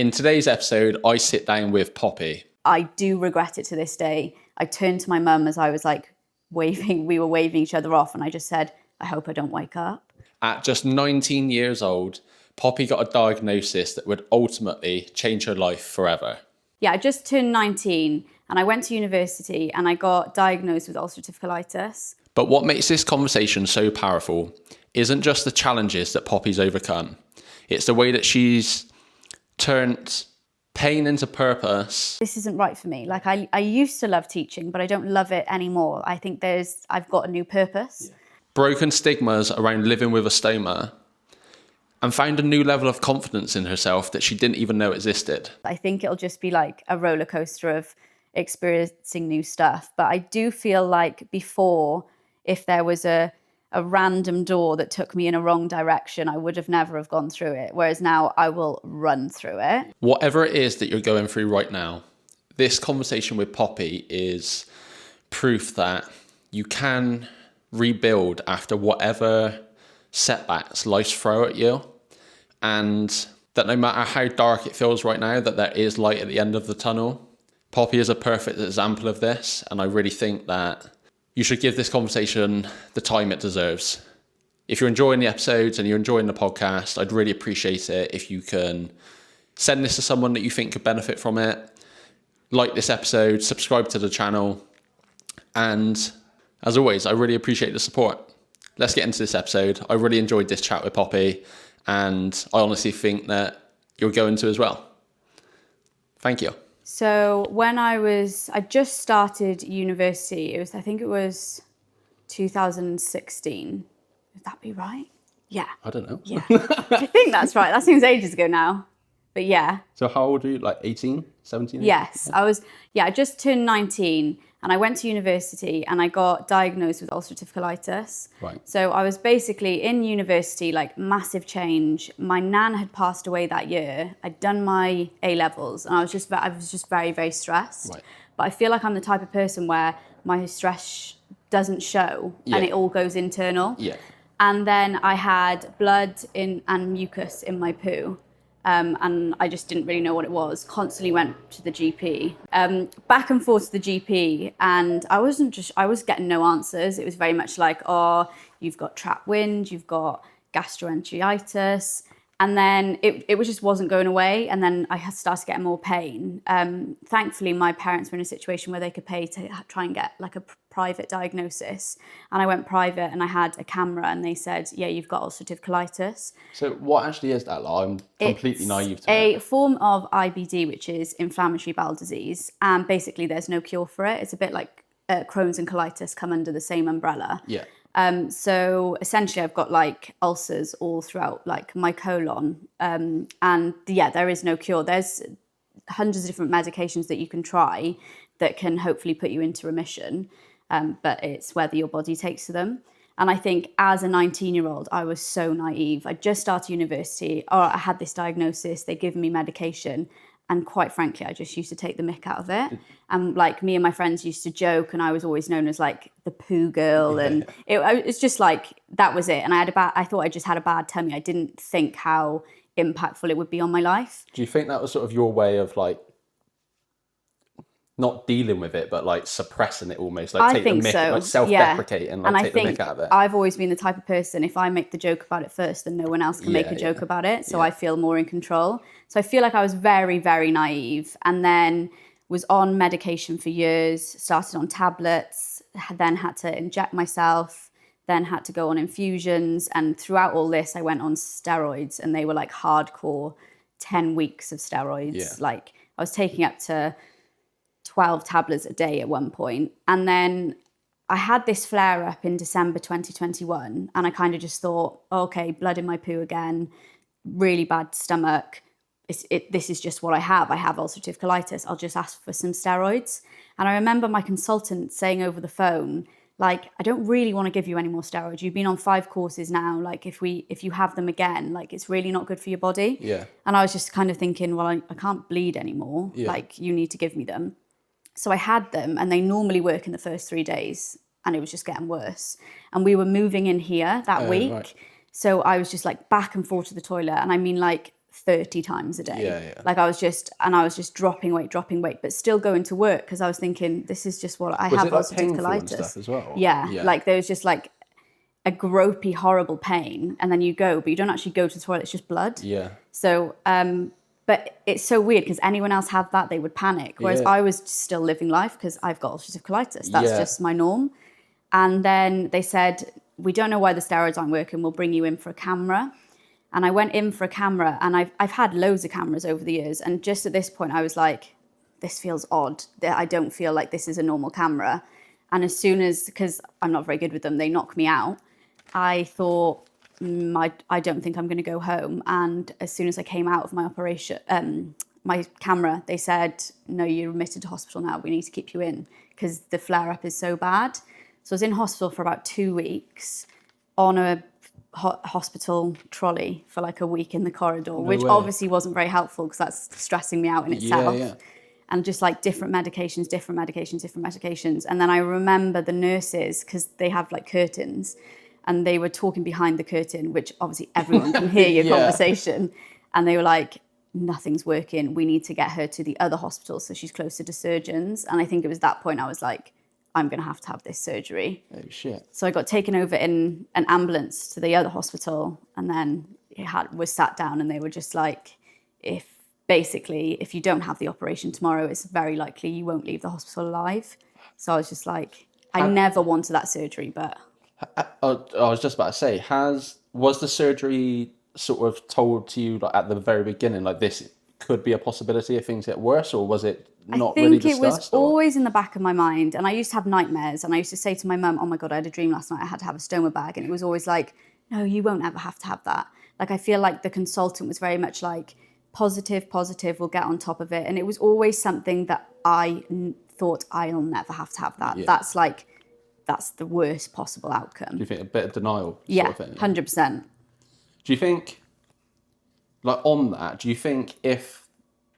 In today's episode, I sit down with Poppy. I do regret it to this day. I turned to my mum as I was like we were waving each other off, and I just said, I hope I don't wake up. At just 19 years old, Poppy got a diagnosis that would ultimately change her life forever. Yeah, I just turned 19 and I went to university and I got diagnosed with ulcerative colitis. But what makes this conversation so powerful isn't just the challenges that Poppy's overcome. It's the way that she's turned pain into purpose. This isn't right for me. Like I used to love teaching, but I don't love it anymore. I think I've got a new purpose. Yeah. Broken stigmas around living with a stoma, and found a new level of confidence in herself that she didn't even know existed. I think it'll just be like a roller coaster of experiencing new stuff. But I do feel like before, if there was a random door that took me in a wrong direction, I would have never have gone through it. Whereas now I will run through it. Whatever it is that you're going through right now, this conversation with Poppy is proof that you can rebuild after whatever setbacks life's throw at you, and that no matter how dark it feels right now, that there is light at the end of the tunnel. Poppy is a perfect example of this, and I really think that you should give this conversation the time it deserves. If you're enjoying the episodes and you're enjoying the podcast, I'd really appreciate it if you can send this to someone that you think could benefit from it. Like this episode, subscribe to the channel, and as always, I really appreciate the support. Let's get into this episode. I really enjoyed this chat with Poppy, and I honestly think that you're going to as well. Thank you. So when I just started university, I think it was 2016. Would that be right? Yeah. I don't know. Yeah. I think that's right. That seems ages ago now. But yeah. So how old are you? Like 18, 17? Yes. I just turned 19 and I went to university and I got diagnosed with ulcerative colitis. Right. So I was basically in university, like massive change. My nan had passed away that year. I'd done my A-levels and I was just very, very stressed. Right. But I feel like I'm the type of person where my stress doesn't show and it all goes internal. Yeah. And then I had blood and mucus in my poo. And I just didn't really know what it was. Constantly went to the GP, back and forth to the GP, and I was getting no answers. It was very much like, oh, you've got trapped wind, you've got gastroenteritis, and then it wasn't going away. And then I started getting more pain. Thankfully, my parents were in a situation where they could pay to try and get like a private diagnosis. And I went private and I had a camera and they said, yeah, you've got ulcerative colitis. So what actually is that? Like, I'm completely naive to it. It's a form of IBD, which is inflammatory bowel disease. And basically there's no cure for it. It's a bit like Crohn's and colitis come under the same umbrella. Yeah. So essentially I've got like ulcers all throughout like my colon. And yeah, there is no cure. There's hundreds of different medications that you can try that can hopefully put you into remission. But it's whether your body takes to them. And I think as a 19-year-old, I was so naive. I just started university. I had this diagnosis. They'd given me medication. And quite frankly, I just used to take the mick out of it. And like me and my friends used to joke, and I was always known as like the poo girl. And it's just like, that was it. And I thought I just had a bad tummy. I didn't think how impactful it would be on my life. Do you think that was sort of your way of like, not dealing with it, but like suppressing it almost, like take the mick, so. Like self-deprecating, like take the mick out of it? I've always been the type of person, if I make the joke about it first, then no one else can make a joke about it. So I feel more in control. So I feel like I was very, very naive, and then was on medication for years, started on tablets, then had to inject myself, then had to go on infusions. And throughout all this, I went on steroids, and they were like hardcore 10 weeks of steroids. Yeah. Like I was taking up to 12 tablets a day at one point. And then I had this flare up in December 2021 and I kind of just thought, okay, blood in my poo again, really bad stomach. This is just what I have. I have ulcerative colitis. I'll just ask for some steroids. And I remember my consultant saying over the phone, like, I don't really want to give you any more steroids. You've been on 5 courses now. Like if you have them again, like it's really not good for your body. Yeah. And I was just kind of thinking, well, I can't bleed anymore. Yeah. Like you need to give me them. So I had them, and they normally work in the first 3 days, and it was just getting worse. And we were moving in here that week. Right. So I was just like back and forth to the toilet. And I mean, like 30 times a day. Yeah. Like I was just dropping weight, but still going to work because I was thinking, this is just what I Was have. it like Ulcerative painful and colitis stuff as well? Yeah, like there was just like a gropey, horrible pain, and then you go, but you don't actually go to the toilet. It's just blood. Yeah. So, but it's so weird because anyone else had that, they would panic. Whereas Yeah. I was still living life because I've got ulcerative colitis. That's Yeah. just my norm. And then they said, we don't know why the steroids aren't working. We'll bring you in for a camera. And I went in for a camera, and I've had loads of cameras over the years. And just at this point, I was like, this feels odd. I don't feel like this is a normal camera. And as soon as, because I'm not very good with them, they knock me out. I thought, I don't think I'm going to go home. And as soon as I came out of my operation, my camera, they said, no, you're admitted to hospital now. We need to keep you in because the flare-up is so bad. So I was in hospital for about 2 weeks on a hospital trolley for like a week in the corridor, which obviously wasn't very helpful because that's stressing me out in itself. Yeah. And just like different medications. And then I remember the nurses, because they have like curtains, and they were talking behind the curtain, which obviously everyone can hear your conversation. And they were like, nothing's working. We need to get her to the other hospital so she's closer to surgeons. And I think it was that point I was like, I'm going to have this surgery. Oh, shit. So I got taken over in an ambulance to the other hospital, and then was sat down, and they were just like, if you don't have the operation tomorrow, it's very likely you won't leave the hospital alive. So I was just like, I never wanted that surgery, but... I was just about to say, was the surgery sort of told to you like, at the very beginning, like this could be a possibility if things get worse, or was it not really discussed? I think it was always in the back of my mind, and I used to have nightmares, and I used to say to my mum, oh my God, I had a dream last night, I had to have a stoma bag, and it was always like, no, you won't ever have to have that. Like, I feel like the consultant was very much like, positive, we'll get on top of it, and it was always something that I thought, I'll never have to have that. Yeah. That's the worst possible outcome. Do you think a bit of denial? Yeah, sort of thing? 100%. Do you think, like on that, do you think if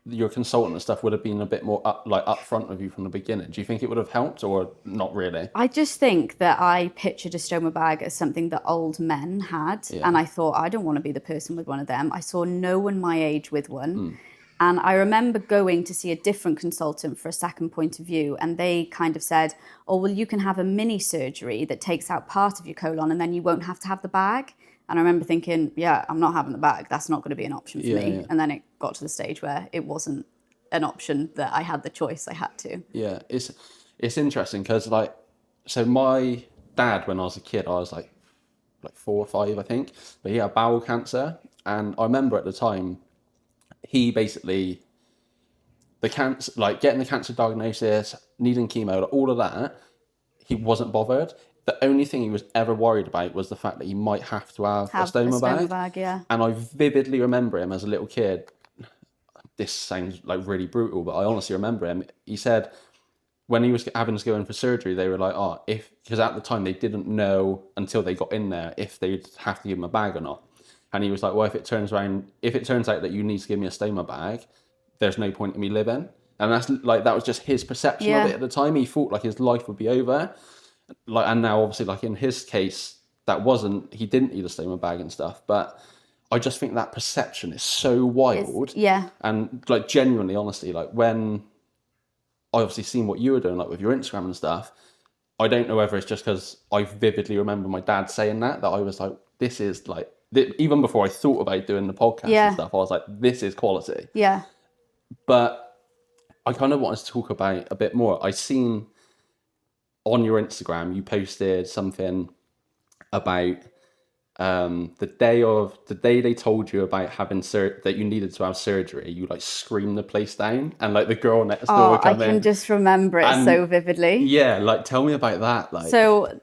your consultant and stuff would have been a bit more upfront with you from the beginning, do you think it would have helped or not really? I just think that I pictured a stoma bag as something that old men had, and I thought, I don't want to be the person with one of them. I saw no one my age with one. And I remember going to see a different consultant for a second point of view, and they kind of said, oh, well, you can have a mini surgery that takes out part of your colon and then you won't have to have the bag. And I remember thinking, yeah, I'm not having the bag. That's not going to be an option for me. Yeah. And then it got to the stage where it wasn't an option, that I had the choice. I had to. Yeah, it's interesting because so my dad, when I was a kid, I was like 4 or 5, I think, but he had bowel cancer. And I remember at the time, he basically, the cancer, getting the cancer diagnosis, needing chemo, all of that, he wasn't bothered. The only thing he was ever worried about was the fact that he might have to have a stoma bag. Yeah. And I vividly remember him as a little kid. This sounds really brutal, but I honestly remember him. He said when he was having to go in for surgery, they were like, because at the time they didn't know until they got in there if they'd have to give him a bag or not. And he was like, well, if it turns out that you need to give me a stoma bag, there's no point in me living. And that was just his perception of it at the time. He thought his life would be over. And now obviously in his case, he didn't need a stoma bag and stuff. But I just think that perception is so wild. And genuinely, honestly, when I obviously seen what you were doing, with your Instagram and stuff, I don't know whether it's just because I vividly remember my dad saying that I was like, this is even before I thought about doing the podcast and stuff, I was like, this is quality. Yeah. But I kind of wanted to talk about a bit more. I seen on your Instagram, you posted something about the day they told you about having that you needed to have surgery. You screamed the place down, and the girl next door would come in. I can just remember it so vividly. Yeah, tell me about that. So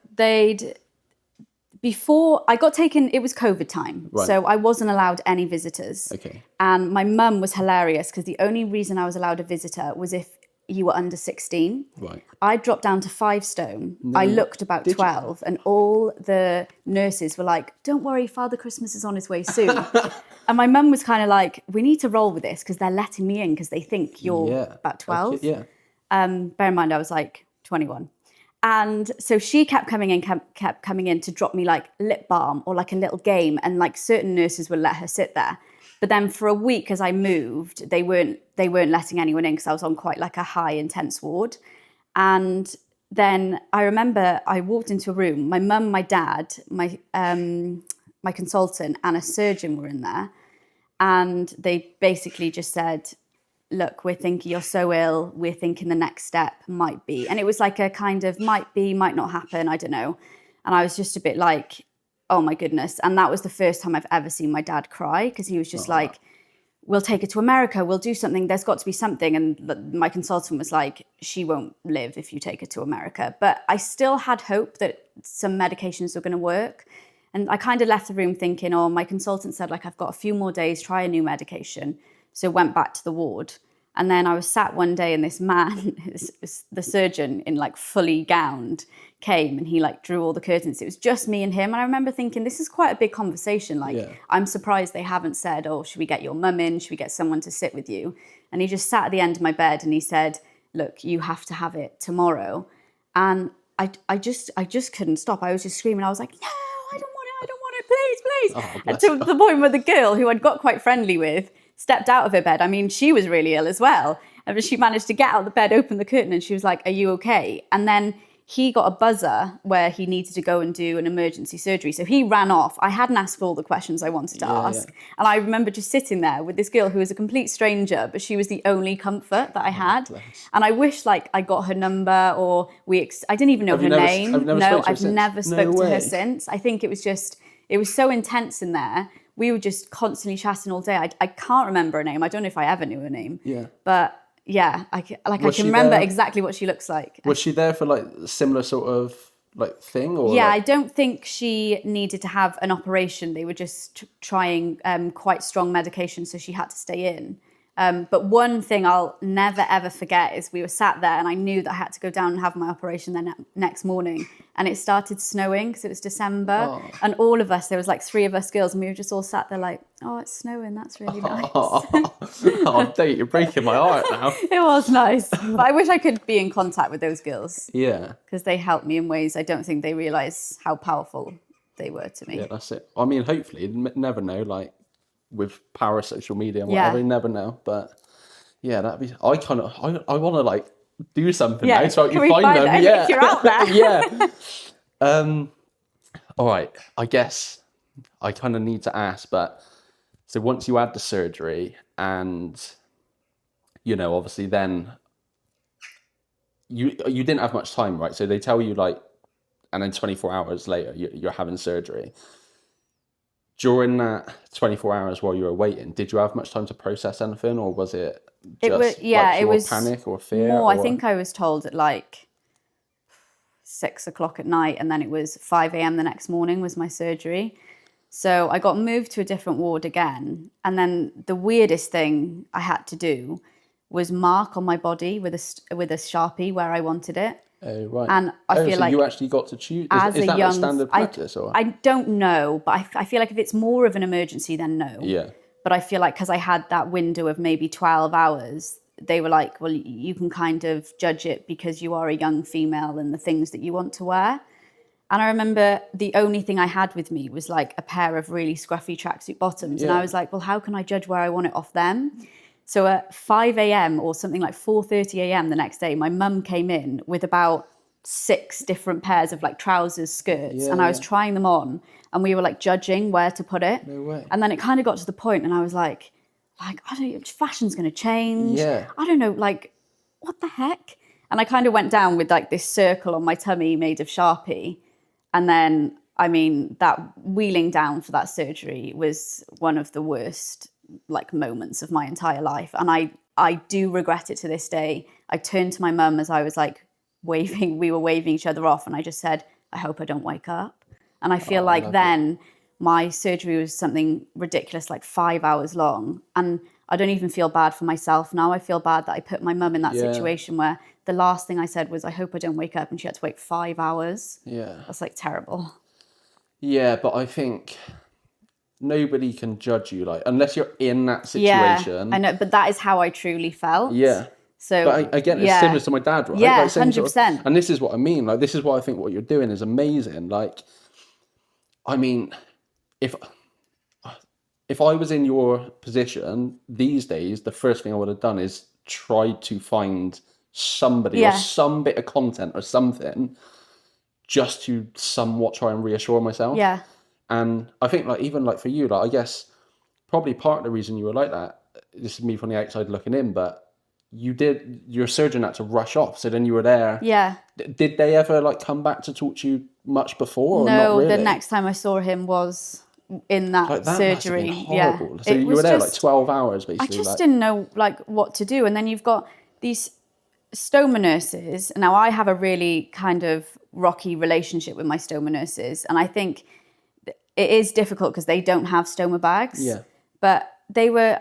before I got taken, it was COVID time. Right. So I wasn't allowed any visitors. Okay. And my mum was hilarious because the only reason I was allowed a visitor was if you were under 16. Right. I dropped down to 5 stone. No. I looked about 12, and all the nurses were like, don't worry, Father Christmas is on his way soon. And my mum was kind of like, we need to roll with this because they're letting me in because they think you're about 12. Okay, bear in mind, I was 21. And so she kept coming in to drop me lip balm or a little game, and certain nurses would let her sit there. But then for a week as I moved, they weren't letting anyone in because I was on quite like a high intense ward. And then I remember I walked into a room, my mum, my dad, my consultant and a surgeon were in there. And they basically just said, look, we're thinking you're so ill. We're thinking the next step might be. And it was like a kind of might be, might not happen. I don't know. And I was just a bit like, oh my goodness. And that was the first time I've ever seen my dad cry, because he was just like, we'll take her to America. We'll do something. There's got to be something. And my consultant was like, she won't live if you take her to America. But I still had hope that some medications were going to work. And I kind of left the room thinking, oh, my consultant said, like, I've got a few more days, try a new medication. So went back to the ward. And then I was sat one day and this man, the surgeon in like fully gowned, came and he like drew all the curtains. It was just me and him. And I remember thinking, this is quite a big conversation. Like, I'm surprised they haven't said, oh, should we get your mum in? Should we get someone to sit with you? And he just sat at the end of my bed and he said, look, you have to have it tomorrow. And I just couldn't stop. I was just screaming. I was like, no, I don't want it, please. Oh, and to the point where the girl who I'd got quite friendly with stepped out of her bed. I mean, she was really ill as well. And she managed to get out of the bed, open the curtain, and she was like, are you okay? And then he got a buzzer where he needed to go and do an emergency surgery. So he ran off. I hadn't asked all the questions I wanted to ask. And I remember just sitting there with this girl who was a complete stranger, but she was the only comfort that I had. And I wish like I got her number, or I didn't even know her name. I've never spoken to her since. I think it was so intense in there. We were just constantly chatting all day. I can't remember her name. I don't know if I ever knew her name. Yeah. But yeah, I can remember exactly what she looks like. Was she there for like a similar sort of like thing? Or yeah, like... I don't think she needed to have an operation. They were just trying quite strong medication, so she had to stay in. But one thing I'll never, ever forget is we were sat there and I knew that I had to go down and have my operation the next morning. And it started snowing because it was December. Oh. And all of us, there was like 3 of us girls, and we were just all sat there like, oh, it's snowing. That's really nice. Oh, Date, you're breaking my heart now. It was nice. But I wish I could be in contact with those girls. Yeah. Because they helped me in ways I don't think they realise how powerful they were to me. Yeah, that's it. I mean, hopefully, you never know, like, with power of social media and whatever, you never know. But yeah, that'd be. I want to like do something now so I can find them. Yeah, if you're out there. Yeah. All right. I guess I kind of need to ask, but so once you had the surgery, and you know, obviously, then you didn't have much time, right? So they tell you like, and then 24 hours later, you're having surgery. During that 24 hours while you were waiting, did you have much time to process anything, or was it just it was panic or fear? More, I think I was told at like 6 o'clock at night, and then it was 5 a.m. the next morning was my surgery. So I got moved to a different ward again. And then the weirdest thing I had to do was mark on my body with a Sharpie where I wanted it. Oh, right. And I feel like you actually got to choose. Is that like standard practice? I don't know, but I feel like if it's more of an emergency, then no. Yeah. But I feel like because I had that window of maybe 12 hours, they were like, well, you can kind of judge it because you are a young female and the things that you want to wear. And I remember the only thing I had with me was like a pair of really scruffy tracksuit bottoms. Yeah. And I was like, well, how can I judge where I want it off them? So at 5 a.m. or something like 4:30 a.m. the next day, my mum came in with about 6 different pairs of like trousers, skirts, and I was trying them on, and we were like judging where to put it. No way. And then it kind of got to the point, and I was like, I don't know, fashion's going to change. Yeah. I don't know, like, what the heck? And I kind of went down with like this circle on my tummy made of Sharpie. And then, I mean, that wheeling down for that surgery was one of the worst like moments of my entire life. And I do regret it to this day. I turned to my mum as I was like we were waving each other off, and I just said, I hope I don't wake up. And I feel like then my surgery was something ridiculous, like 5 hours long. And I don't even feel bad for myself now. I feel bad that I put my mum in that situation where the last thing I said was, I hope I don't wake up, and she had to wait 5 hours. Yeah. That's like terrible. Yeah, but I think nobody can judge you, like, unless you're in that situation. Yeah, I know, but that is how I truly felt. Yeah. So, but again, it's similar to my dad, right? Yeah, like 100%. Sort of, and this is what I mean. Like, this is why I think what you're doing is amazing. Like, I mean, if if I was in your position these days, the first thing I would have done is tried to find somebody or Yeah. some bit of content or something just to somewhat try and reassure myself. Yeah. And I think like even like for you, like I guess probably part of the reason you were like that, this is me from the outside looking in, but your surgeon had to rush off. So then you were there. Yeah. Did they ever like come back to talk to you much before or not No, really? the next time I saw him was in that Like that surgery. must have been Yeah. horrible. So It you was were there just, like 12 hours I basically. just Like, didn't know like what to do. And then you've got these stoma nurses. Now I have a really kind of rocky relationship with my stoma nurses. And I think it is difficult because they don't have stoma bags. Yeah. But they were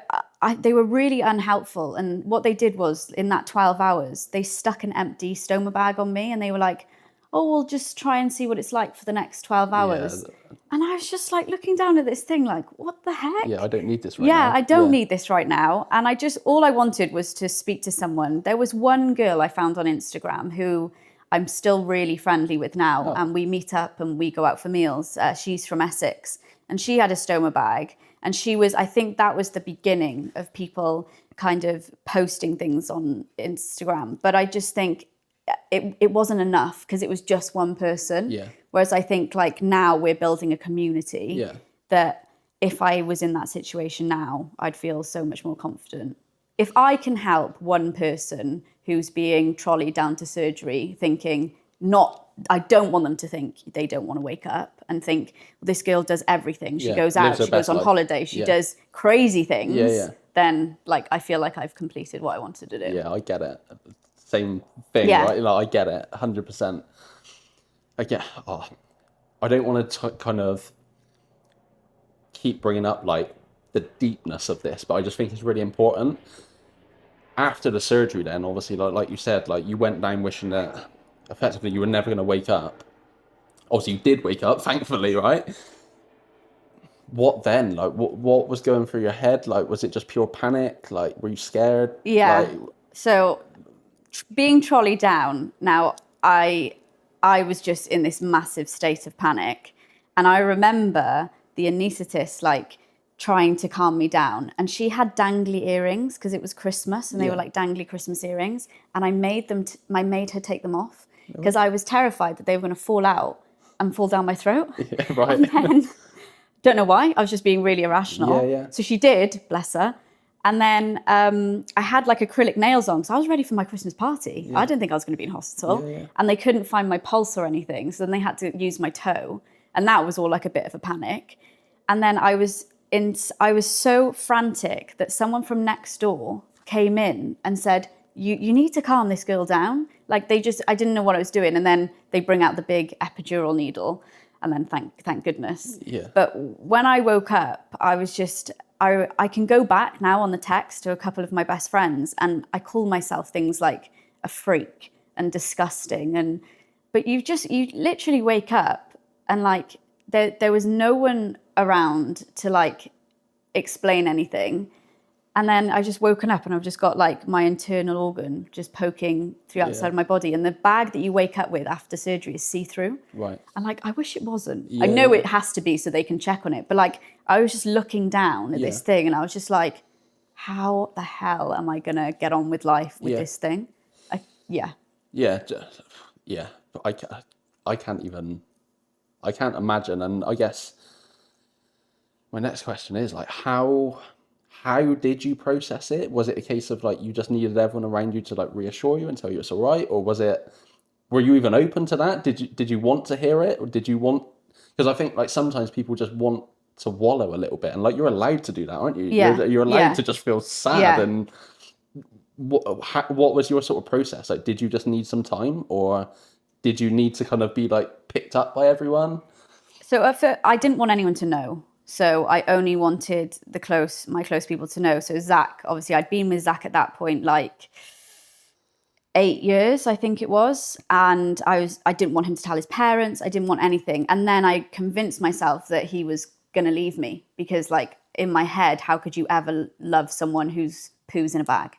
really unhelpful. And what they did was in that 12 hours, they stuck an empty stoma bag on me and they were like, oh, we'll just try and see what it's like for the next 12 hours. And I was just like looking down at this thing like, what the heck? yeah, I don't need this right now. Yeah, I don't need this right now. And all I wanted was to speak to someone. There was one girl I found on Instagram who I'm still really friendly with now. And we meet up and we go out for meals. She's from Essex and she had a stoma bag. And I think that was the beginning of people kind of posting things on Instagram. But I just think it wasn't enough because it was just one person. Yeah. Whereas I think like now we're building a community Yeah. that if I was in that situation now, I'd feel so much more confident. If I can help one person who's being trolleyed down to surgery thinking I don't want them to think they don't want to wake up and think, well, this girl does everything. She goes out, she goes on holiday, she does crazy things. Then like, I feel like I've completed what I wanted to do. Yeah, I get it. Same thing, right? Like, I get it, 100%. I don't want to kind of keep bringing up like the deepness of this, but I just think it's really important. After the surgery then, obviously, like you said, like you went down wishing that effectively you were never going to wake up. Obviously, you did wake up, thankfully, right? What then? Like, what was going through your head? Like, was it just pure panic? Like, were you scared? Yeah. Like, So being trolleyed down, now I was just in this massive state of panic. And I remember the anaesthetist like trying to calm me down. And she had dangly earrings because it was Christmas and they were like dangly Christmas earrings. And I made her take them off because I was terrified that they were going to fall out and fall down my throat. Yeah, right. And then, don't know why, I was just being really irrational. Yeah. So she did, bless her. And then I had like acrylic nails on, so I was ready for my Christmas party. Yeah. I didn't think I was going to be in hospital. Yeah. And they couldn't find my pulse or anything, so then they had to use my toe. And that was all like a bit of a panic. And then I was so frantic that someone from next door came in and said, you need to calm this girl down. Like I didn't know what I was doing. And then they bring out the big epidural needle. And then thank goodness. Yeah. But when I woke up, I was just, I can go back now on the text to a couple of my best friends and I call myself things like a freak and disgusting. But you literally wake up and like, there was no one around to like explain anything. And then I just woken up and I've just got like my internal organ just poking through outside of my body. And the bag that you wake up with after surgery is see-through. Right. And like, I wish it wasn't. I know it has to be so they can check on it. But like, I was just looking down at this thing and I was just like, how the hell am I going to get on with life with this thing? Yeah. I can't imagine. And I guess my next question is like, how did you process it? Was it a case of like you just needed everyone around you to like reassure you and tell you it's all right, or were you even open to that? Did you want to hear it, or did you want? Because I think like sometimes people just want to wallow a little bit, and like you're allowed to do that, aren't you? Yeah. You're allowed to just feel sad. And what was your sort of process? Like, did you just need some time, or did you need to kind of be like picked up by everyone? So I didn't want anyone to know. So I only wanted my close people to know. So Zach, obviously I'd been with Zach at that point, like 8 years, I think it was. And I didn't want him to tell his parents. I didn't want anything. And then I convinced myself that he was going to leave me because like in my head, how could you ever love someone who's poos in a bag?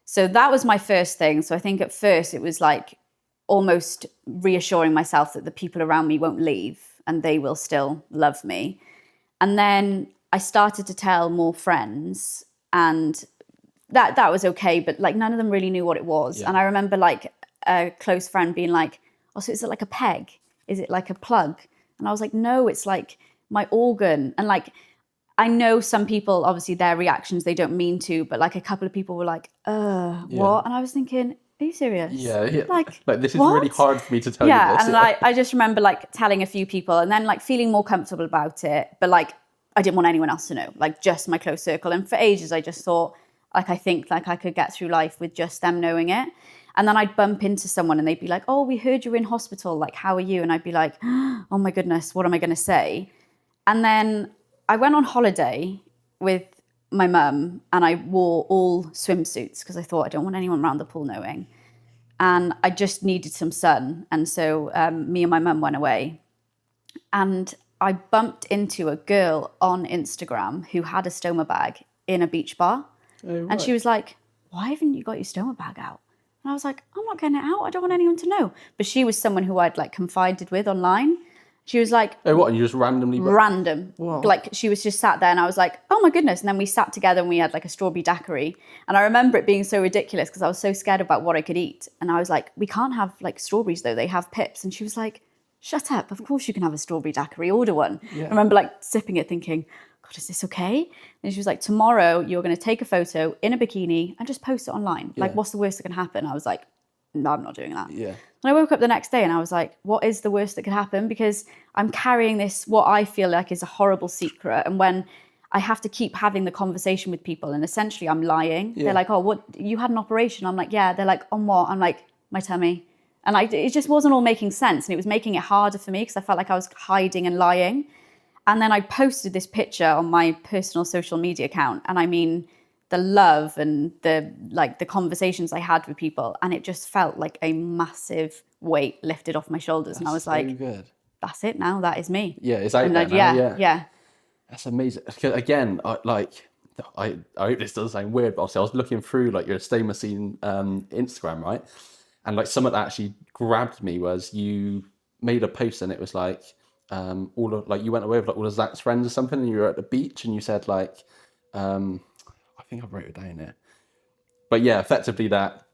So that was my first thing. So I think at first it was like almost reassuring myself that the people around me won't leave and they will still love me. And then I started to tell more friends, and that was okay, but like none of them really knew what it was. Yeah. And I remember like a close friend being like, oh, so is it like a peg? Is it like a plug? And I was like, no, it's like my organ. And like, I know some people, obviously their reactions, they don't mean to, but like a couple of people were like, what? And I was thinking, are you serious? Yeah. Like this is what? really hard for me to tell you Yeah, this. and I just remember like telling a few people and then like feeling more comfortable about it, but like I didn't want anyone else to know, like just my close circle. And for ages I just thought, like, I think like I could get through life with just them knowing it. And then I'd bump into someone and they'd be like, oh, we heard you were in hospital, like how are you? And I'd be like, oh my goodness, what am I going to say? And then I went on holiday with my mum and I wore all swimsuits because I thought I don't want anyone around the pool knowing. And I just needed some sun. And so me and my mum went away. And I bumped into a girl on Instagram who had a Stoma bag in a beach bar. Oh, right. And she was like, why haven't you got your Stoma bag out? And I was like, I'm not getting it out. I don't want anyone to know. But she was someone who I'd like confided with online. She was like, oh, what? And you just randomly... random. Wow. Like she was just sat there and I was like, oh my goodness. And then we sat together and we had like a strawberry daiquiri. And I remember it being so ridiculous because I was so scared about what I could eat. And I was like, we can't have like strawberries though. They have pips. And she was like, shut up. Of course you can have a strawberry daiquiri. Order one. Yeah. I remember like sipping it thinking, God, is this okay? And she was like, tomorrow you're going to take a photo in a bikini and just post it online. Like, what's the worst that can happen? I was like, no, I'm not doing that. Yeah. And I woke up the next day and I was like, what is the worst that could happen? Because I'm carrying this, what I feel like is a horrible secret. And when I have to keep having the conversation with people and essentially I'm lying. Yeah. They're like, oh, what, you had an operation? I'm like, yeah. They're like, on what? I'm like, my tummy. And like, it just wasn't all making sense. And it was making it harder for me because I felt like I was hiding and lying. And then I posted this picture on my personal social media account. And I mean, the love and the conversations I had with people. And it just felt like a massive weight lifted off my shoulders. And I was like, good. that's it now. That is me. Yeah, it's out And there like, now. yeah. That's amazing. Again, I hope this doesn't sound weird, but obviously I was looking through like your Stoma scene Instagram, right? And like something that actually grabbed me was you made a post and it was like all of like you went away with like all of Zach's friends or something, and you were at the beach and you said like I think I wrote it down here, but yeah, effectively that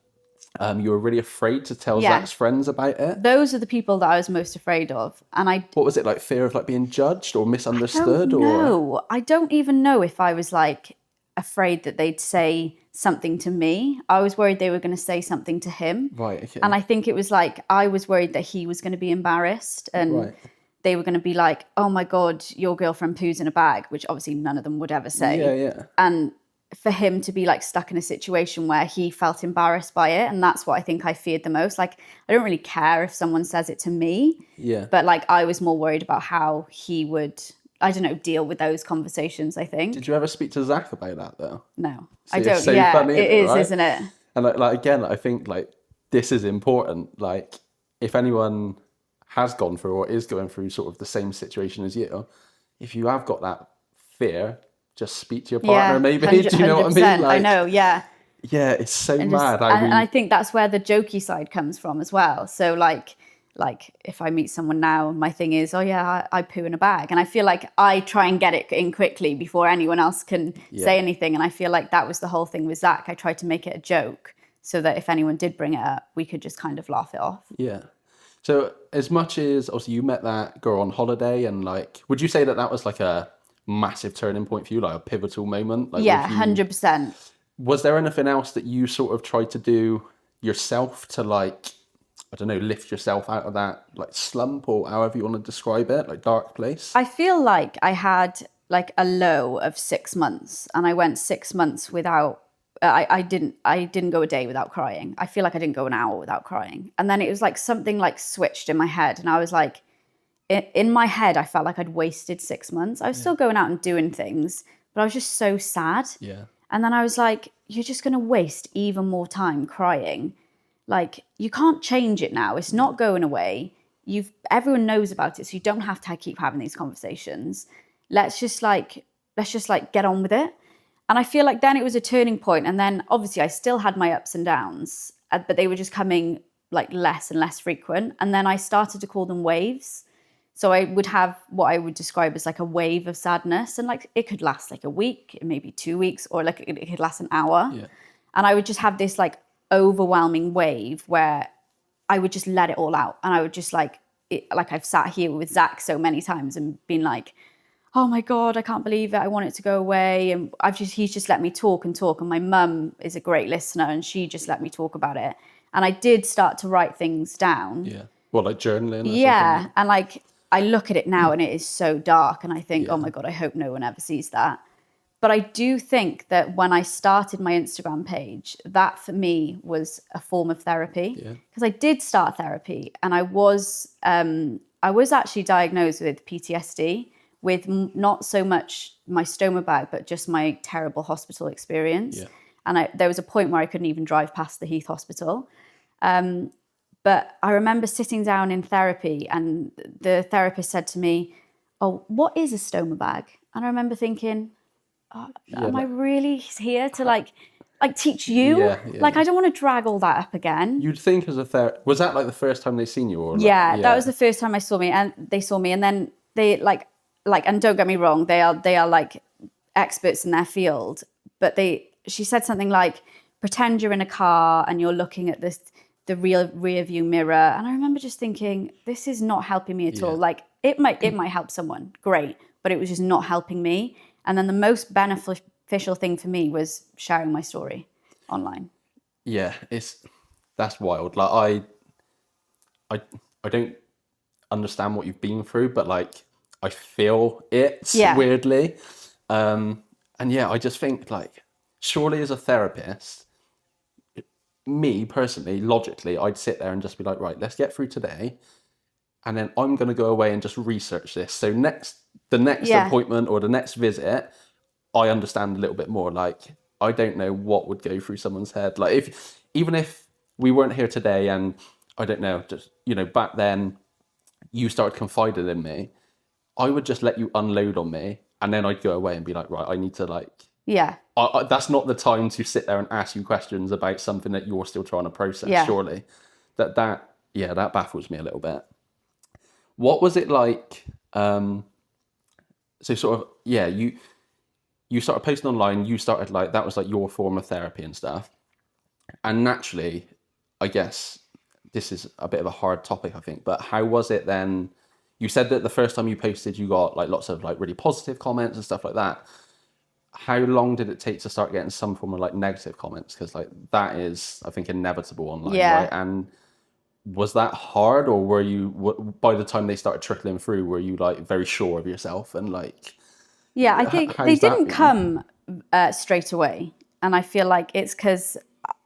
you were really afraid to tell Zach's friends about it. Those are the people that I was most afraid of. And what was it, like fear of like being judged or misunderstood? No, I don't even know if I was like afraid that they'd say something to me. I was worried they were going to say something to him. Right, okay. And I think it was like, I was worried that he was going to be embarrassed and they were going to be like, oh my God, your girlfriend poos in a bag, which obviously none of them would ever say. Yeah. And for him to be like stuck in a situation where he felt embarrassed by it. And that's what I think I feared the most. Like, I don't really care if someone says it to me. Yeah. But like, I was more worried about how he would, I don't know, deal with those conversations, I think. Did you ever speak to Zach about that though? No, So I don't. so Yeah, funny, it is, right? isn't it? And like again, I think like this is important. Like if anyone has gone through or is going through sort of the same situation as you, if you have got that fear, just speak to your partner maybe. Do you know what I mean? Like, I know, yeah. Yeah, it's so And mad. and I think that's where the jokey side comes from as well. So like if I meet someone now, my thing is, oh yeah, I poo in a bag. And I feel like I try and get it in quickly before anyone else can say anything. And I feel like that was the whole thing with Zach. I tried to make it a joke so that if anyone did bring it up, we could just kind of laugh it off. Yeah. So as much as obviously you met that girl on holiday and like, would you say that that was like a massive turning point for you, like a pivotal moment? Like, yeah, 100%. Was there anything else that you sort of tried to do yourself to like, I don't know, lift yourself out of that like slump or however you want to describe it, like dark place? I feel like I had like a low of 6 months and I went 6 months without, I didn't go a day without crying. I feel like I didn't go an hour without crying. And then it was like something like switched in my head and I was like, in my head, I felt like I'd wasted 6 months. I was still going out and doing things, but I was just so sad. Yeah. And then I was like, you're just going to waste even more time crying. Like, you can't change it now. It's not going away. Everyone knows about it, so you don't have to keep having these conversations. Let's just get on with it. And I feel like then it was a turning point. And then obviously I still had my ups and downs, but they were just coming like less and less frequent. And then I started to call them waves. So I would have what I would describe as like a wave of sadness, and like it could last like a week, maybe 2 weeks, or like it could last an hour. Yeah. And I would just have this like overwhelming wave where I would just let it all out. And I would just like I've sat here with Zach so many times and been like, oh my God, I can't believe it. I want it to go away. And he's just let me talk and talk. And my mum is a great listener, and she just let me talk about it. And I did start to write things down. Yeah. Well, like journaling or Yeah. something? And like, I look at it now and it is so dark. And I think, Yeah. oh my God, I hope no one ever sees that. But I do think that when I started my Instagram page, that for me was a form of therapy. Because I did start therapy, and I was actually diagnosed with PTSD, with not so much my stoma bag, but just my terrible hospital experience. Yeah. And there was a point where I couldn't even drive past the Heath Hospital. But I remember sitting down in therapy, and the therapist said to me, oh, what is a stoma bag? And I remember thinking, am I really here to like teach you? Yeah, like, I don't want to drag all that up again. You'd think as a therapist, was that like the first time they seen you? Or That was the first time they saw me. And then they and don't get me wrong, they are like experts in their field. But she said something like, pretend you're in a car and you're looking at the rear view mirror. And I remember just thinking, this is not helping me at all. Like it might help someone, great, but it was just not helping me. And then the most beneficial thing for me was sharing my story online. Yeah, that's wild. Like I don't understand what you've been through, but like I feel it weirdly. And yeah, I just think like surely as a therapist, me personally, logically, I'd sit there and just be like, right, let's get through today. And then I'm going to go away and just research this. So the next appointment or the next visit, I understand a little bit more. Like, I don't know what would go through someone's head. Like, even if we weren't here today and, I don't know, just, back then you started confiding in me, I would just let you unload on me. And then I'd go away and be like, right, I need to that's not the time to sit there and ask you questions about something that you're still trying to process, surely. That baffles me a little bit. What was it like? So sort of, you started posting online, you started that was like your form of therapy and stuff. And naturally, I guess this is a bit of a hard topic, I think, but how was it then? You said that the first time you posted, you got lots of really positive comments and stuff like that. How long did it take to start getting some form of negative comments? Because that is, I think, inevitable online, right? And was that hard, or were you, by the time they started trickling through, were you very sure of yourself and Yeah, I think they didn't come straight away, and I feel like it's because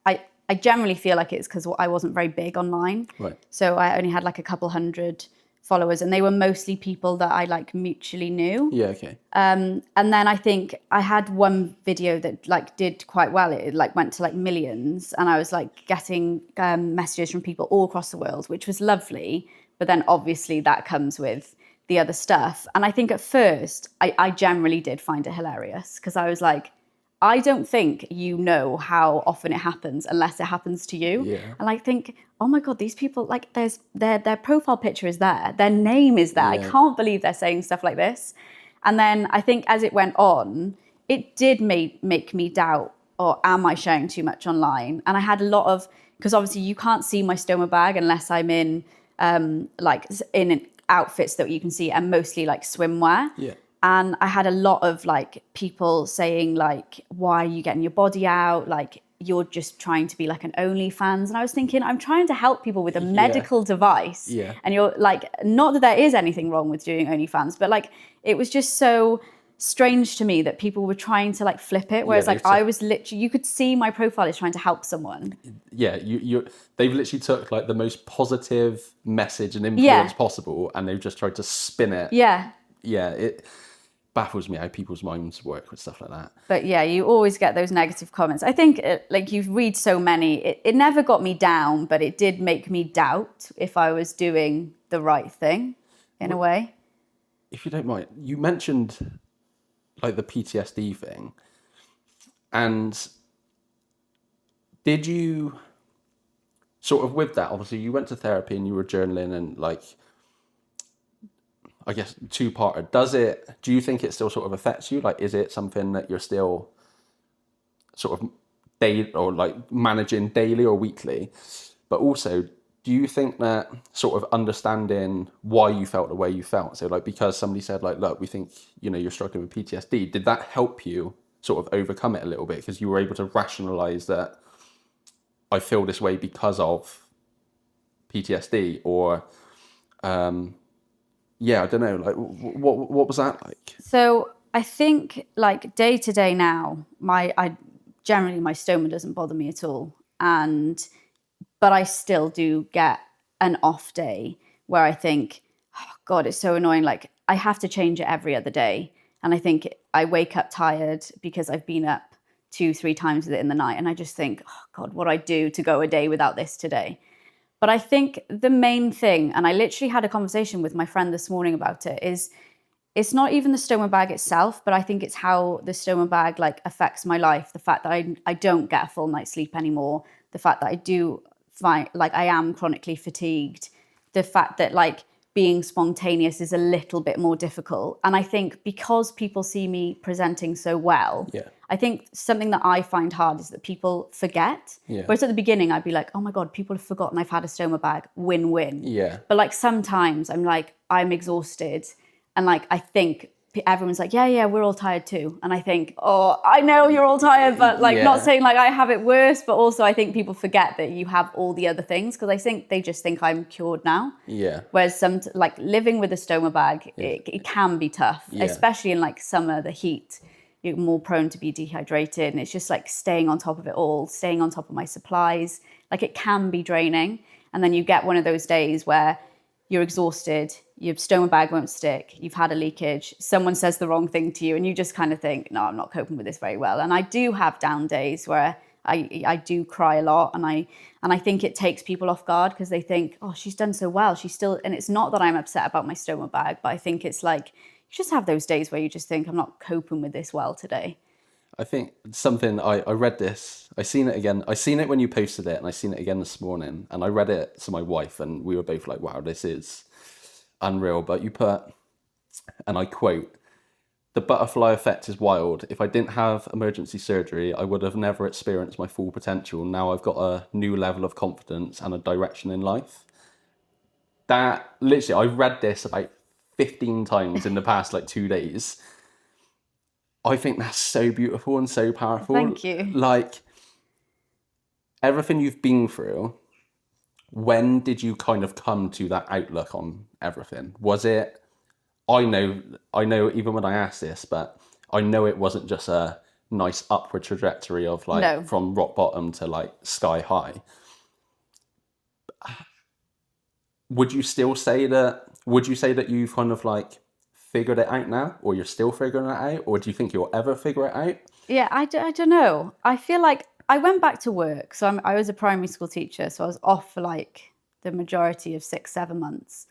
I generally feel like it's because I wasn't very big online, right? So I only had a couple hundred followers, and they were mostly people that I mutually knew. Yeah, okay. And then I think I had one video that did quite well. It went to millions, and I was getting messages from people all across the world, which was lovely. But then obviously that comes with the other stuff. And I think at first I generally did find it hilarious, because I was like, I don't think you know how often it happens unless it happens to you. Yeah. And I think, oh my God, these people, there's their profile picture is there, their name is there. Yeah. I can't believe they're saying stuff like this. And then I think as it went on, it did make me doubt, or am I sharing too much online? And I had a lot of, because obviously you can't see my stoma bag unless I'm in in outfits that you can see, and mostly swimwear. Yeah. And I had a lot of people saying why are you getting your body out? You're just trying to be an OnlyFans. And I was thinking, I'm trying to help people with a medical device. Yeah. And you're not that there is anything wrong with doing OnlyFans, but it was just so strange to me that people were trying to flip it. Whereas I was literally, you could see my profile is trying to help someone. Yeah, they've literally took the most positive message and influence possible, and they've just tried to spin it. Yeah. Yeah, it baffles me how people's minds work with stuff like that. But yeah, you always get those negative comments. I think you read so many, it never got me down, but it did make me doubt if I was doing the right thing in a way. If you don't mind, you mentioned the PTSD thing, and did you sort of with that, obviously you went to therapy and you were journaling and I guess, two-parter. Do you think it still sort of affects you? Like, is it something that you're still sort of day or like managing daily or weekly? But also, do you think that sort of understanding why you felt the way you felt, so like because somebody said like, look, we think, you're struggling with PTSD, did that help you sort of overcome it a little bit because you were able to rationalize that I feel this way because of PTSD? Or yeah, I don't know, like what was that like? So I think like day to day now, generally my stoma doesn't bother me at all, but I still do get an off day where I think, oh God, it's so annoying. Like I have to change it every other day, and I think I wake up tired because I've been up 2-3 times with it in the night, and I just think, oh God, what do I do to go a day without this today? But I think the main thing, and I literally had a conversation with my friend this morning about it, is it's not even the stoma bag itself, but I think it's how the stoma bag like affects my life. The fact that I don't get a full night's sleep anymore. The fact that I do find like I am chronically fatigued. The fact that like being spontaneous is a little bit more difficult. And I think because people see me presenting so well, Yeah. I think something that I find hard is that people forget. Yeah. Whereas at the beginning, I'd be like, oh my God, people have forgotten I've had a stoma bag, win-win. Yeah. But like sometimes I'm like, I'm exhausted. And like, I think everyone's like, yeah, we're all tired too. And I think, oh, I know you're all tired, but like Yeah. not saying like I have it worse, but also I think people forget that you have all the other things because I think they just think I'm cured now. Yeah. Whereas like living with a stoma bag, it can be tough, especially in like summer, the heat. You're more prone to be dehydrated, and it's just like staying on top of it all, staying on top of my supplies. Like it can be draining. And then you get one of those days where you're exhausted, your stoma bag won't stick, you've had a leakage, someone says the wrong thing to you, and you just kind of think, no, I'm not coping with this very well. And I do have down days where I do cry a lot, and I think it takes people off guard because they think, oh, she's done so well. She's still, and it's not that I'm upset about my stoma bag, but I think it's like, you just have those days where you just think, I'm not coping with this well today. I think something I read this, I seen it again. I seen it when you posted it, and I seen it again this morning. And I read it to my wife, and we were both like, "Wow, this is unreal." But you put, and I quote, "The butterfly effect is wild. If I didn't have emergency surgery, I would have never experienced my full potential. Now I've got a new level of confidence and a direction in life." That literally, I read this about 15 times in the past like 2 days. I think that's so beautiful and so powerful. Thank you. Like, everything you've been through, when did you kind of come to that outlook on everything? Was it, I know even when I asked this, but I know it wasn't just a nice upward trajectory of like No. from rock bottom to like sky high. Would you say that you've kind of like figured it out now, or you're still figuring it out, or do you think you'll ever figure it out? Yeah, I don't know. I feel like I went back to work. So I was a primary school teacher. So I was off for like the majority of 6-7 months.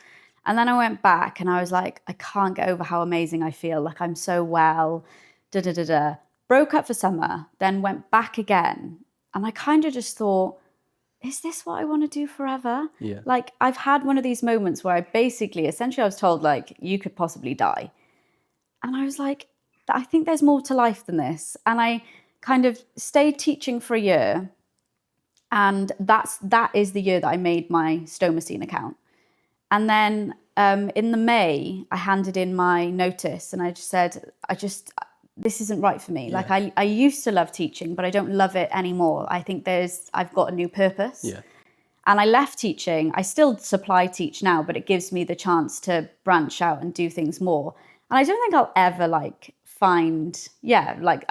And then I went back and I was like, I can't get over how amazing I feel. Like I'm so well, Broke up for summer, then went back again. And I kind of just thought, is this what I want to do forever? Yeah. Like I've had one of these moments where essentially I was told like, you could possibly die. And I was like, I think there's more to life than this. And I kind of stayed teaching for a year. And that is the year that I made my Stoma account. And then in the May, I handed in my notice and I just said, this isn't right for me. Yeah. Like I used to love teaching, but I don't love it anymore. I think I've got a new purpose. Yeah. And I left teaching. I still supply teach now, but it gives me the chance to branch out and do things more. And I don't think I'll ever I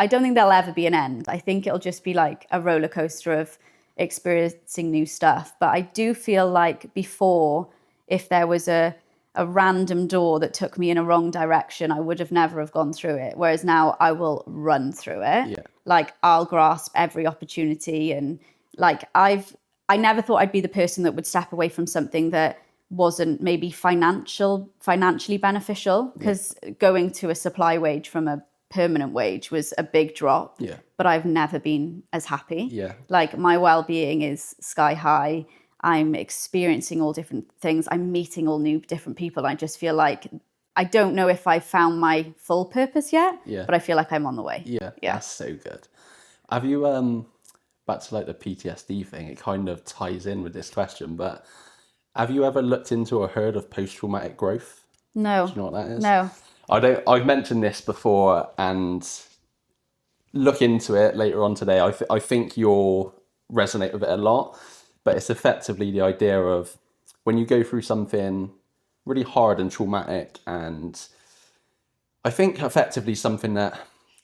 don't think there'll ever be an end. I think it'll just be like a roller coaster of experiencing new stuff. But I do feel like before, if there was a random door that took me in a wrong direction, I would have never have gone through it. Whereas now I will run through it. Yeah. Like I'll grasp every opportunity. And like I never thought I'd be the person that would step away from something that wasn't maybe financially beneficial, because going to a supply wage from a permanent wage was a big drop. Yeah. But I've never been as happy. Yeah. Like my well-being is sky high. I'm experiencing all different things. I'm meeting all new different people. I just feel like I don't know if I've found my full purpose yet, Yeah. but I feel like I'm on the way. Yeah, that's so good. Have you, back to like the PTSD thing, it kind of ties in with this question, but have you ever looked into or heard of post-traumatic growth? No. Do you know what that is? No. I've mentioned this before, and look into it later on today. I think you'll resonate with it a lot, but it's effectively the idea of when you go through something really hard and traumatic, and I think effectively something that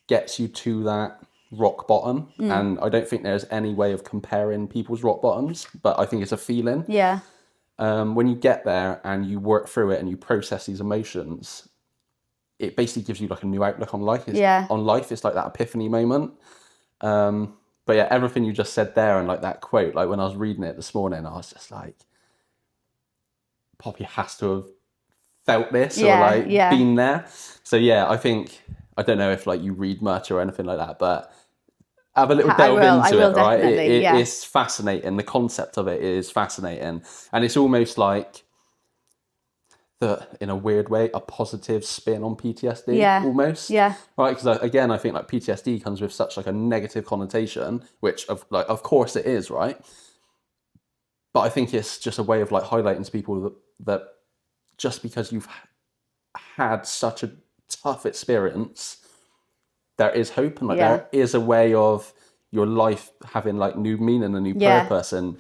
gets you to that rock bottom. And I don't think there's any way of comparing people's rock bottoms, but I think it's a feeling. Yeah. When you get there and you work through it and you process these emotions, it basically gives you like a new outlook on life. It's like that epiphany moment. But yeah, everything you just said there and like that quote, like when I was reading it this morning, I was just like, Poppy has to have felt this or like been there. So yeah, I think, I don't know if like you read much or anything like that, but have a little delve into it, right? It's fascinating. The concept of it is fascinating. And it's almost like, in a weird way, a positive spin on PTSD, almost. Yeah. Right, because again, I think like PTSD comes with such like a negative connotation, which of course it is, right? But I think it's just a way of like highlighting to people that just because you've had such a tough experience, there is hope, and like there is a way of your life having like new meaning and new purpose, and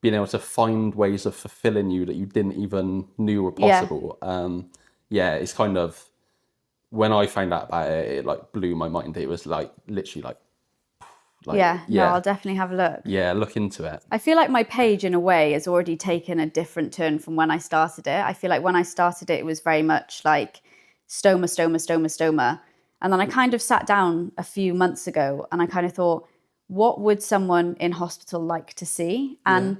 being able to find ways of fulfilling you that you didn't even knew were possible. It's kind of, when I found out about it, it like blew my mind. It was like literally like no, I'll definitely have a look. Yeah, look into it. I feel like my page in a way has already taken a different turn from when I started it. I feel like when I started it, it was very much like stoma, stoma, stoma, stoma. And then I kind of sat down a few months ago and I kind of thought, what would someone in hospital like to see? And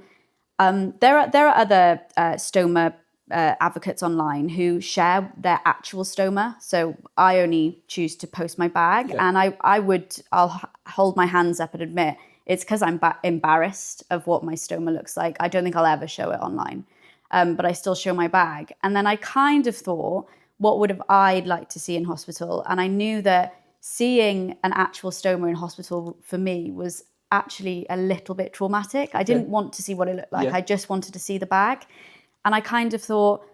there are other stoma advocates online who share their actual stoma. So I only choose to post my bag, and I'll hold my hands up and admit it's because I'm embarrassed of what my stoma looks like. I don't think I'll ever show it online, but I still show my bag. And then I kind of thought, what would have I liked to see in hospital? And I knew that seeing an actual stoma in hospital for me was actually a little bit traumatic. I didn't want to see what it looked like. I just wanted to see the bag. And I kind of thought,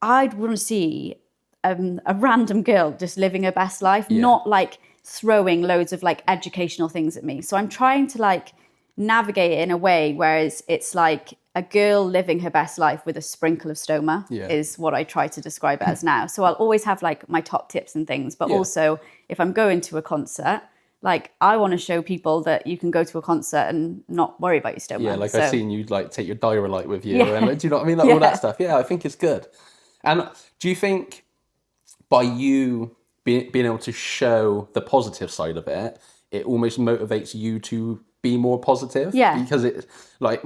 I'd want to see a random girl just living her best life, not like throwing loads of like educational things at me. So I'm trying to like navigate it in a way whereas it's like a girl living her best life with a sprinkle of stoma is what I try to describe it as now. So I'll always have like my top tips and things, but also if I'm going to a concert, like I want to show people that you can go to a concert and not worry about your stoma. Yeah, like I've seen you like take your diary with you, and like, do you know what I mean? Like all that stuff. Yeah, I think it's good. And do you think by you being able to show the positive side of it, it almost motivates you to be more positive? Yeah. Because it's like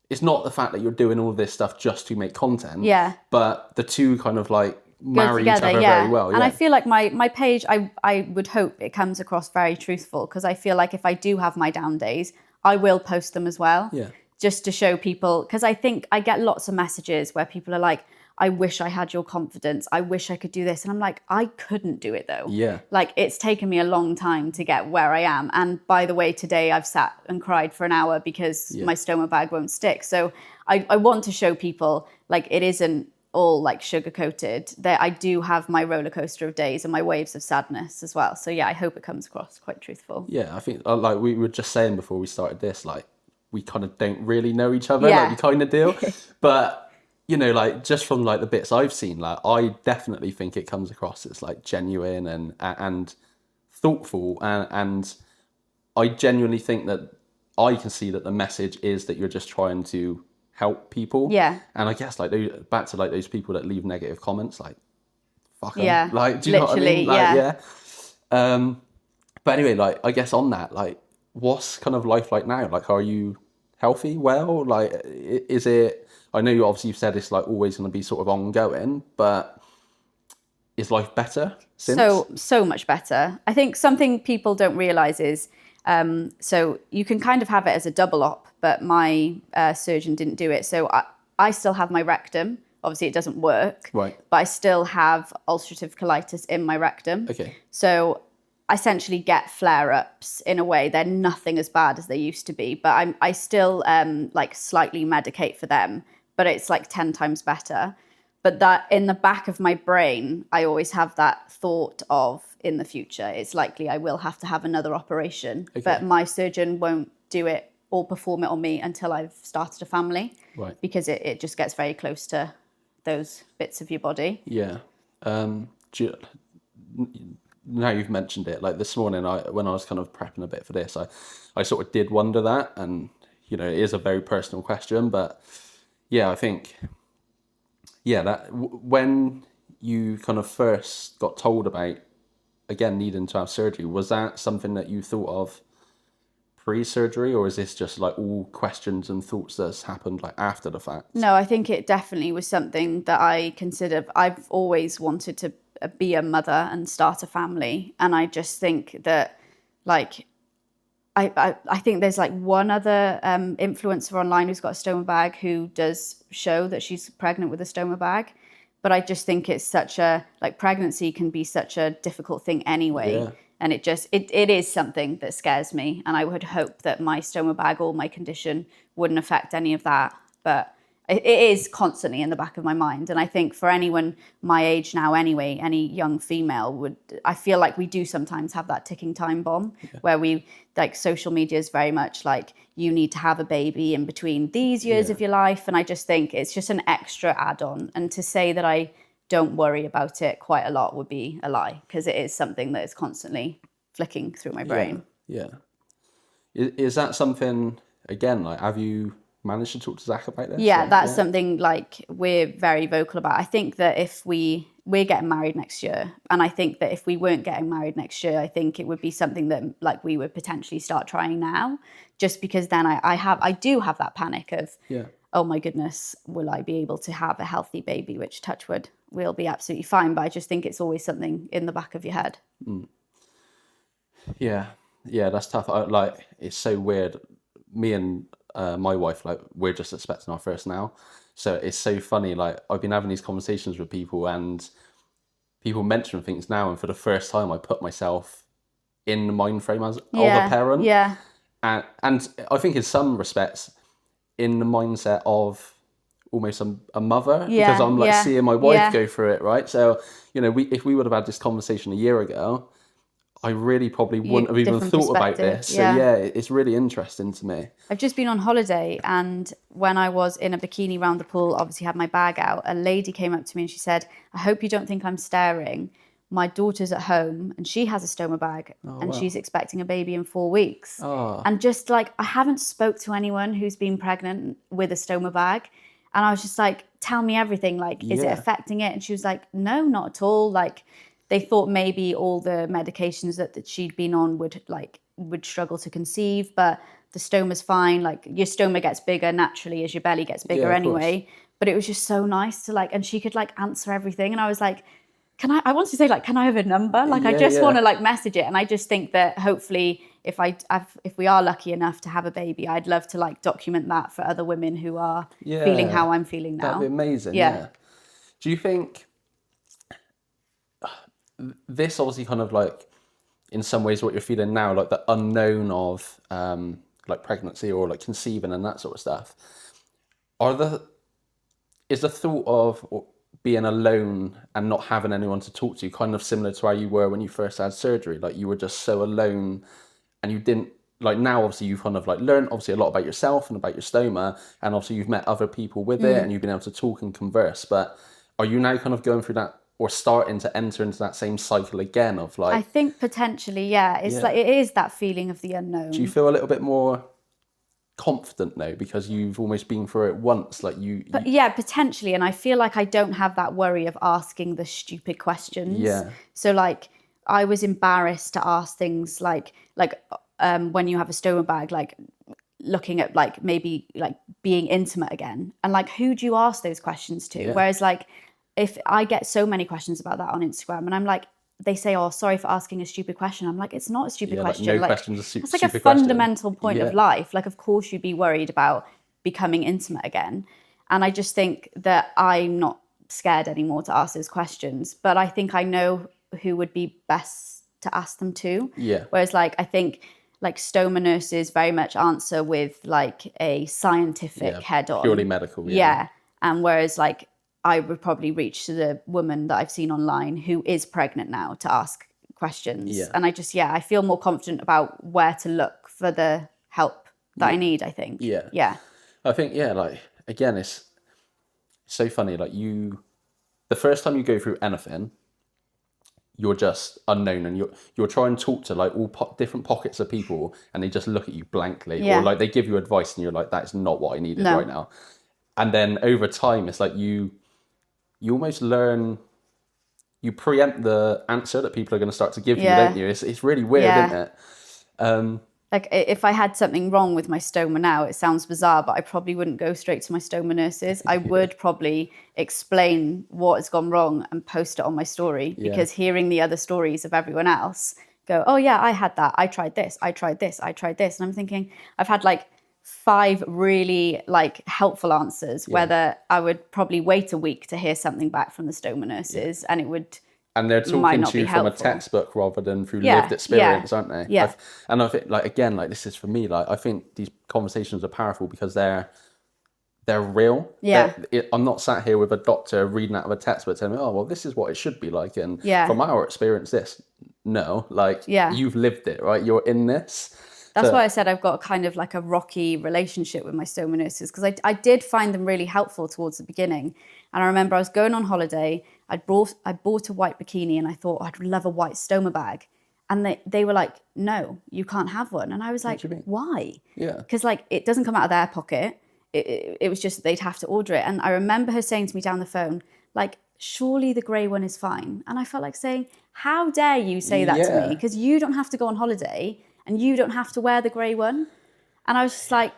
it's not the fact that you're doing all this stuff just to make content. Yeah. But the two kind of like marry each other very well. And I feel like my page, I would hope it comes across very truthful, because I feel like if I do have my down days, I will post them as well. Yeah. Just to show people, because I think I get lots of messages where people are like, I wish I had your confidence. I wish I could do this. And I'm like, I couldn't do it though. Yeah. Like it's taken me a long time to get where I am. And by the way, today I've sat and cried for an hour because my stoma bag won't stick. So I want to show people like it isn't all like sugar coated, that I do have my roller coaster of days and my waves of sadness as well. So yeah, I hope it comes across quite truthful. Yeah, I think like we were just saying before we started this, like we kind of don't really know each other, like we kind of do. But you know, like just from like the bits I've seen, like I definitely think it comes across as like genuine and thoughtful, and I genuinely think that I can see that the message is that you're just trying to help people. Yeah. And I guess like back to like those people that leave negative comments, like fuck 'em. Yeah. Like, do you know what I mean? Like, but anyway, like I guess on that, like what's kind of life like now? Like, are you healthy? Well, like is it? I know you obviously you've said it's like always going to be sort of ongoing, but is life better since? So much better. I think something people don't realize is so you can kind of have it as a double op, but my surgeon didn't do it. So I still have my rectum. obviously it doesn't work. Right. But I still have ulcerative colitis in my rectum. Okay. So I essentially get flare-ups in a way. They're nothing as bad as they used to be, but I still like slightly medicate for them, but it's like 10 times better. But that in the back of my brain, I always have that thought of, in the future, it's likely I will have to have another operation, but my surgeon won't do it or perform it on me until I've started a family, because it just gets very close to those bits of your body. Yeah. Now you've mentioned it, like this morning, when I was kind of prepping a bit for this, I sort of did wonder that, and it is a very personal question, but yeah, I think, yeah, that when you kind of first got told about, again, needing to have surgery, was that something that you thought of pre-surgery, or is this just like all questions and thoughts that's happened like after the fact? No, I think it definitely was something that I considered. I've always wanted to be a mother and start a family, and I just think that, like, I think there's like one other influencer online who's got a stoma bag who does show that she's pregnant with a stoma bag, but I just think it's such a, like, pregnancy can be such a difficult thing anyway. Yeah. And it is something that scares me, and I would hope that my stoma bag or my condition wouldn't affect any of that. But it is constantly in the back of my mind. And I think for anyone my age now anyway, any young female I feel like we do sometimes have that ticking time bomb, where we, like, social media is very much like, you need to have a baby in between these years of your life. And I just think it's just an extra add-on. And to say that I don't worry about it quite a lot would be a lie, because it is something that is constantly flicking through my brain. Yeah. Is that something, again, like, have you managed to talk to Zach about this? Yeah, that's something, like, we're very vocal about. I think that if we're getting married next year, and I think that if we weren't getting married next year, I think it would be something that, like, we would potentially start trying now, just because then I do have that panic of, oh my goodness, will I be able to have a healthy baby, which, touch wood, will be absolutely fine. But I just think it's always something in the back of your head. Yeah, that's tough. It's so weird. Me and my wife, like, we're just expecting our first now, so it's so funny. Like, I've been having these conversations with people, and people mention things now, and for the first time I put myself in the mind frame of a parent. And I think in some respects in the mindset of almost a mother, because I'm like seeing my wife go through it, right? So, if we would have had this conversation a year ago, I really probably wouldn't have even thought about this. So it's really interesting to me. I've just been on holiday, and when I was in a bikini round the pool, obviously had my bag out, a lady came up to me and she said, "I hope you don't think I'm staring. My daughter's at home and she has a stoma bag, and she's expecting a baby in 4 weeks." And just, like, I haven't spoke to anyone who's been pregnant with a stoma bag. And I was just like, tell me everything. Like, is it affecting it? And she was like, no, not at all. Like, they thought maybe all the medications that she'd been on would struggle to conceive, but the stoma's fine. Like, your stoma gets bigger naturally as your belly gets bigger anyway. But it was just so nice to, like, and she could, like, answer everything. And I was like, I want to say, like, can I have a number? Like, I just want to, like, message it. And I just think that hopefully if we are lucky enough to have a baby, I'd love to, like, document that for other women who are feeling how I'm feeling now. That'd be amazing. Yeah. Do you think this obviously kind of, like, in some ways what you're feeling now, like the unknown of like pregnancy or like conceiving and that sort of stuff, is the thought of being alone and not having anyone to talk to kind of similar to how you were when you first had surgery? Like, you were just so alone, and you didn't, like, now obviously you've kind of, like, learned obviously a lot about yourself and about your stoma, and obviously you've met other people with it and you've been able to talk and converse, but are you now kind of going through that, or starting to enter into that same cycle again of, like... I think potentially, it's like, it is that feeling of the unknown. Do you feel a little bit more confident now because you've almost been through it once, like But yeah, potentially, and I feel like I don't have that worry of asking the stupid questions. So, like, I was embarrassed to ask things like when you have a stoma bag, like, looking at, like, maybe, like, being intimate again, and, like, who do you ask those questions to? Whereas, like, if I get so many questions about that on Instagram, and I'm like, they say, "Oh, sorry for asking a stupid question." I'm like, it's not a stupid question. Like, no question's a stupid question. It's like a fundamental point of life. Like, of course you'd be worried about becoming intimate again. And I just think that I'm not scared anymore to ask those questions, but I think I know who would be best to ask them to. Yeah. Whereas like, I think like stoma nurses very much answer with like a scientific head on. Purely medical. Yeah. And whereas like, I would probably reach to the woman that I've seen online who is pregnant now to ask questions. Yeah. And I feel more confident about where to look for the help that I need, I think. Yeah. Yeah. I think, like, again, it's so funny. Like the first time you go through anything, you're just unknown, and you're trying to talk to like all different pockets of people, and they just look at you blankly, or like they give you advice and you're like, that's not what I needed right now. And then over time, it's like you almost learn, you preempt the answer that people are going to start to give you, don't you? It's really weird, isn't it? Like if I had something wrong with my stoma now, it sounds bizarre, but I probably wouldn't go straight to my stoma nurses. I would probably explain what has gone wrong and post it on my story, because hearing the other stories of everyone else go, oh yeah, I had that. I tried this. I tried this. I tried this. And I'm thinking, I've had like 5 really like helpful answers, whether I would probably wait a week to hear something back from the stoma nurses, and it would... And they're talking to you from a textbook rather than through lived experience, aren't they? Yeah. And I think, like, again, like, this is for me, like, I think these conversations are powerful because they're real. Yeah. I'm not sat here with a doctor reading out of a textbook telling me, oh, well, this is what it should be like. And from our experience, this. No, like, you've lived it, right? You're in this. That's why I said I've got kind of like a rocky relationship with my stoma nurses, because I did find them really helpful towards the beginning. And I remember I was going on holiday, I bought a white bikini, and I thought, oh, I'd love a white stoma bag. And they were like, no, you can't have one. And I was like, why? Yeah. Because like, it doesn't come out of their pocket. It was just, they'd have to order it. And I remember her saying to me down the phone, like, surely the grey one is fine. And I felt like saying, how dare you say that to me? Because you don't have to go on holiday and you don't have to wear the grey one. And I was just like,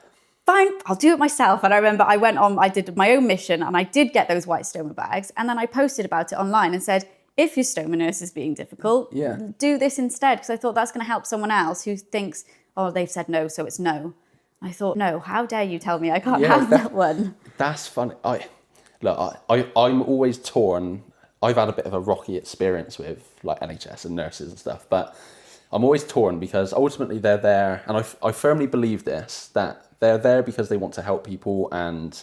fine, I'll do it myself. And I remember I did my own mission, and I did get those white stoma bags. And then I posted about it online and said, if your stoma nurse is being difficult, do this instead. Because I thought that's going to help someone else who thinks, oh, they've said no, so it's no. I thought, no, how dare you tell me I can't have that one? That's funny. I'm always torn. I've had a bit of a rocky experience with like NHS and nurses and stuff, but I'm always torn because ultimately they're there, and I firmly believe this, that they're there because they want to help people, and,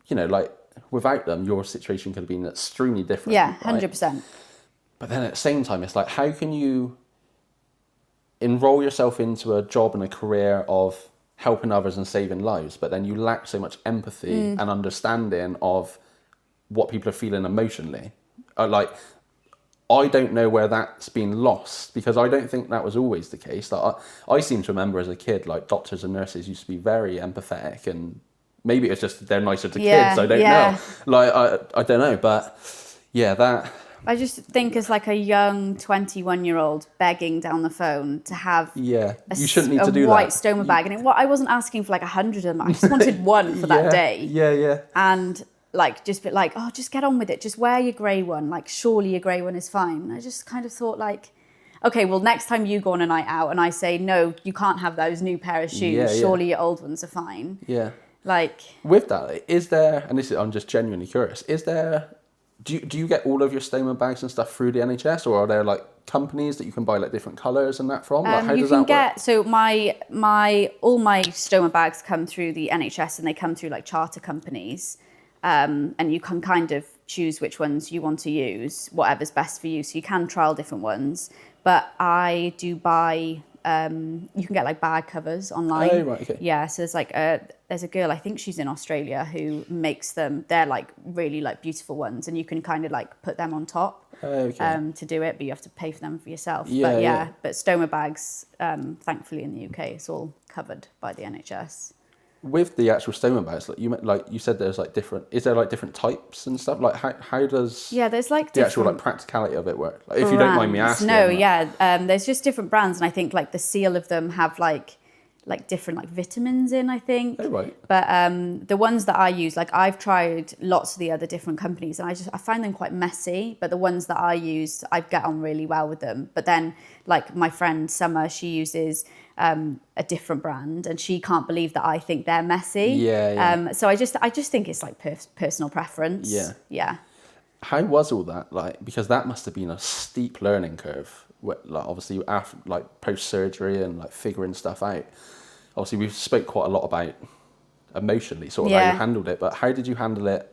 you know, like, without them, your situation could have been extremely different. Yeah, 100%. Right? But then at the same time, it's like, how can you enroll yourself into a job and a career of helping others and saving lives, but then you lack so much empathy and understanding of what people are feeling emotionally? Like, I don't know where that's been lost, because I don't think that was always the case. Like, I seem to remember as a kid, like, doctors and nurses used to be very empathetic, and maybe it's just they're nicer to kids. I don't know. Like, I don't know, but yeah, that. I just think as like a young 21-year-old begging down the phone to have you shouldn't need to do a white that. stoma bag, and I wasn't asking for like 100 of them. I just wanted one for that day. Yeah. And like, just be like, oh, just get on with it. Just wear your grey one. Like, surely your grey one is fine. And I just kind of thought like, okay, well, next time you go on a night out and I say, no, you can't have those new pair of shoes. Surely your old ones are fine. Yeah. Like, with that, is there, and this is, I'm just genuinely curious, is there, do you get all of your stoma bags and stuff through the NHS, or are there like companies that you can buy like different colours and that from? Like, how does that work? So all my stoma bags come through the NHS, and they come through like charter companies. And you can kind of choose which ones you want to use, whatever's best for you. So you can trial different ones. But I do buy, you can get like bag covers online. Oh, right, okay. Yeah, so there's a girl, I think she's in Australia, who makes them. They're like really like beautiful ones, and you can kind of like put them on top to do it, but you have to pay for them for yourself. But stoma bags, thankfully in the UK, it's all covered by the NHS. With the actual stoma bags, like you said, there's like different. Is there like different types and stuff? Like how does there's like the actual like practicality of it work? Like, if you don't mind me asking. No, there's just different brands, and I think like the seal of them have like like different like vitamins in, I think. Oh, right. But the ones that I use, like I've tried lots of the other different companies and I find them quite messy, but the ones that I use, I get on really well with them. But then like my friend Summer, she uses a different brand and she can't believe that I think they're messy. Yeah. So I just think it's like personal preference. Yeah. How was all that like? Because that must have been a steep learning curve. Like obviously after like post surgery and like figuring stuff out. Obviously, we've spoke quite a lot about emotionally, sort of how you handled it, but how did you handle it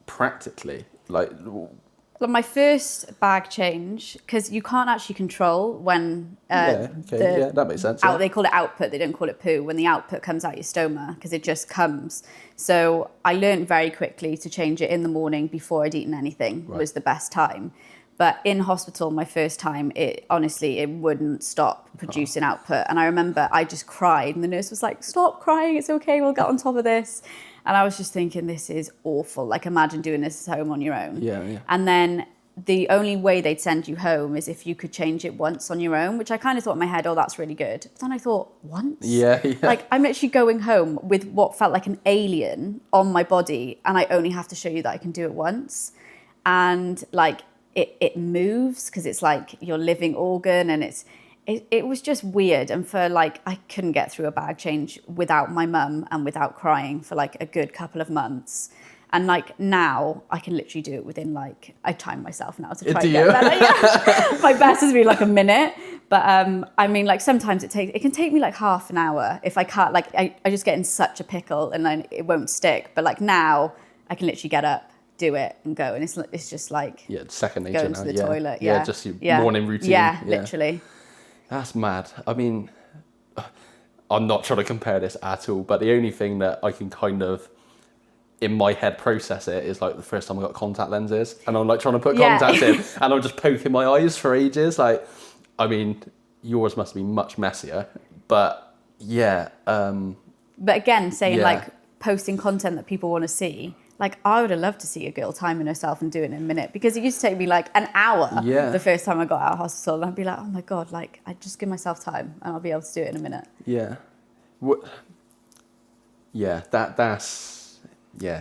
practically? Like my first bag change, because you can't actually control when that makes sense. They call it output, they don't call it poo, when the output comes out your stoma, because it just comes. So I learned very quickly to change it in the morning before I'd eaten anything was the best time. But in hospital, my first time, it wouldn't stop producing output. And I remember I just cried and the nurse was like, stop crying, it's okay, we'll get on top of this. And I was just thinking, this is awful. Like, imagine doing this at home on your own. Yeah. And then the only way they'd send you home is if you could change it once on your own, which I kind of thought in my head, oh, that's really good. But then I thought, once? Yeah. Like, I'm literally going home with what felt like an alien on my body and I only have to show you that I can do it once. And like, it moves because it's like your living organ and it was just weird. And for like, I couldn't get through a bag change without my mum and without crying for like a good couple of months. And like now I can literally do it within like, I time myself now to try to get better. Yeah. My best has been like a minute. But I mean, like sometimes it can take me like half an hour if I can't, like I just get in such a pickle and then it won't stick. But like now I can literally get up, do it and go, and it's just like second nature going now. to the toilet. Just your morning routine. Yeah, literally. That's mad. I mean, I'm not trying to compare this at all, but the only thing that I can kind of in my head process it is like the first time I got contact lenses and I'm like trying to put contacts in and I'm just poking my eyes for ages. Like, I mean, yours must be much messier, but but again, saying like posting content that people want to see. Like, I would have loved to see a girl timing herself and doing it in a minute, because it used to take me like an hour the first time I got out of hospital. And I'd be like, oh my God, like, I just give myself time and I'll be able to do it in a minute. Yeah. That's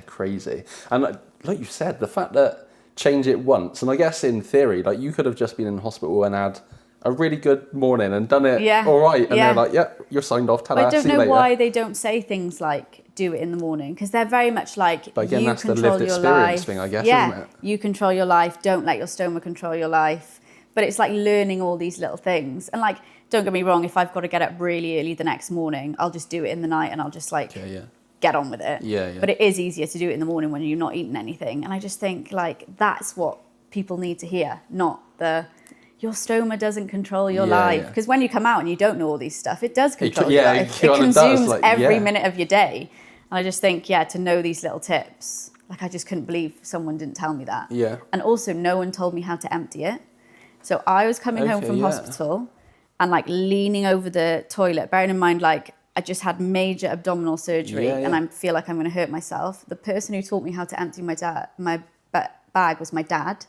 crazy. And like you said, the fact that change it once, and I guess in theory, like you could have just been in hospital and had a really good morning and done it all right. And they're like, you're signed off. Ta-da, I don't see you know later. why they don't say things like, do it in the morning, because they're very much like, but again, you that's control the lived your experience life. thing, I guess, isn't it? You control your life. Don't let your stoma control your life. But it's like learning all these little things. And like, don't get me wrong, if I've got to get up really early the next morning, I'll just do it in the night and I'll just like get on with it. Yeah. But it is easier to do it in the morning when you're not eating anything. And I just think like that's what people need to hear, not your stoma doesn't control your life. Because when you come out and you don't know all these stuff, it does control your life. It consumes every minute of your day. And I just think, to know these little tips, like I just couldn't believe someone didn't tell me that. Yeah. And also no one told me how to empty it. So I was coming home from hospital and like leaning over the toilet, bearing in mind, like I just had major abdominal surgery and I feel like I'm going to hurt myself. The person who taught me how to empty my bag was my dad,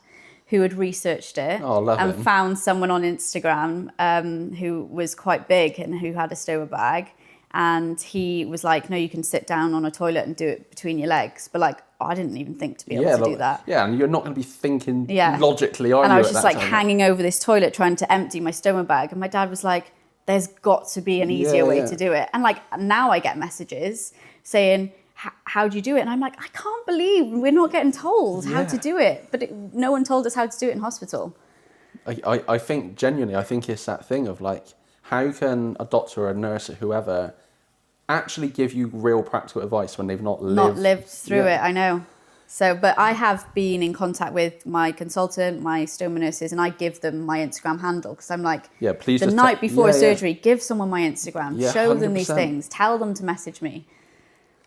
who had researched it and found someone on Instagram who was quite big and who had a stoma bag. And he was like, no, you can sit down on a toilet and do it between your legs. But like, I didn't even think to be able to do that. Yeah, and you're not going to be thinking logically, are you? And I was just like hanging over this toilet trying to empty my stoma bag. And my dad was like, there's got to be an easier way to do it. And like, now I get messages saying, how do you do it? And I'm like, I can't believe we're not getting told how to do it. But no one told us how to do it in hospital. I think genuinely, I think it's that thing of like, how can a doctor or a nurse or whoever actually give you real practical advice when they've not lived through it? I know. So, but I have been in contact with my consultant, my stoma nurses, and I give them my Instagram handle because I'm like, please the night before surgery, give someone my Instagram, show 100%. Them these things, tell them to message me,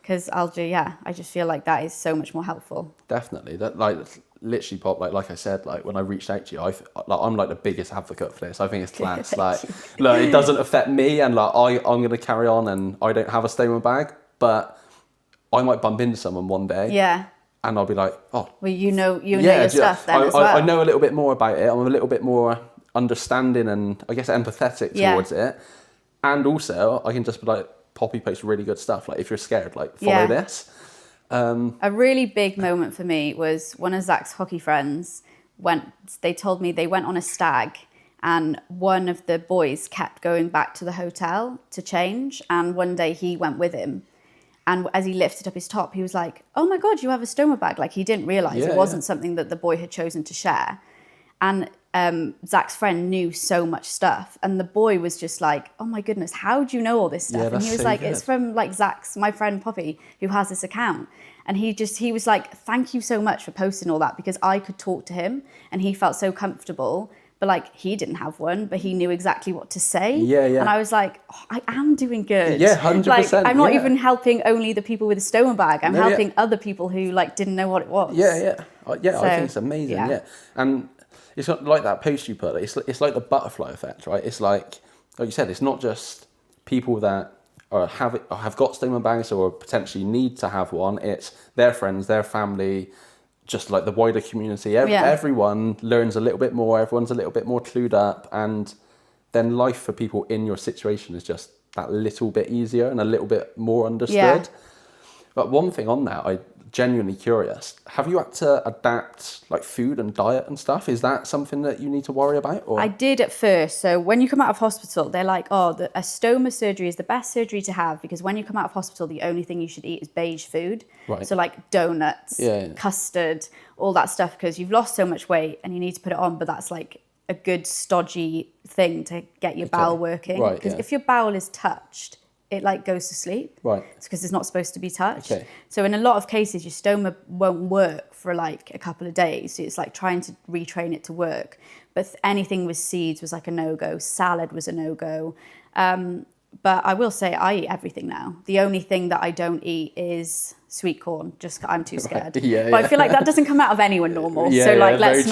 because I just feel like that is so much more helpful. Definitely, that like literally pop like I said, like when I reached out to you, I'm like the biggest advocate for this. I think it's class. Like, look, it doesn't affect me, and like I'm gonna carry on, and I don't have a stoma bag, but I might bump into someone one day. Yeah. And I'll be like, oh. Well, you know your stuff then as well. I know a little bit more about it. I'm a little bit more understanding and I guess empathetic towards it. And also, I can just be like, Poppy posts really good stuff. Like if you're scared, like follow this. A really big moment for me was one of Zach's hockey friends they told me they went on a stag, and one of the boys kept going back to the hotel to change, and one day he went with him. And as he lifted up his top, he was like, "Oh my God, you have a Stoma bag." Like he didn't realize it wasn't something that the boy had chosen to share. And Zach's friend knew so much stuff. And the boy was just like, "Oh my goodness, how do you know all this stuff?" Yeah, and he was like, "It's from like my friend Poppy, who has this account." And he was like, "Thank you so much for posting all that, because I could talk to him and he felt so comfortable." But like he didn't have one, but he knew exactly what to say. Yeah. And I was like, oh, I am doing good. Yeah, 100%. Like I'm not even helping only the people with a Stoma bag. I'm helping other people who like didn't know what it was. Yeah. I think it's amazing. Yeah. And it's not like that post you put. It's like the butterfly effect, right? It's like you said, it's not just people that have got Stoma bags or potentially need to have one. It's their friends, their family, just like the wider community. Everyone learns a little bit more. Everyone's a little bit more clued up, and then life for people in your situation is just that little bit easier and a little bit more understood. Yeah. But one thing on that, I genuinely curious. Have you had to adapt like food and diet and stuff? Is that something that you need to worry about? Or? I did at first. So when you come out of hospital, they're like, "Oh, a stoma surgery is the best surgery to have, because when you come out of hospital, the only thing you should eat is beige food." Right. So like donuts, custard, all that stuff, because you've lost so much weight and you need to put it on. But that's like a good stodgy thing to get your bowel working. Right. Because if your bowel is touched, it like goes to sleep. Right. It's because it's not supposed to be touched. Okay. So in a lot of cases, your stoma won't work for like a couple of days. So it's like trying to retrain it to work. But anything with seeds was like a no-go. Salad was a no-go. But I will say I eat everything now. The only thing that I don't eat is sweet corn. Just I'm too scared. But I feel like that doesn't come out of anyone normal. So like let's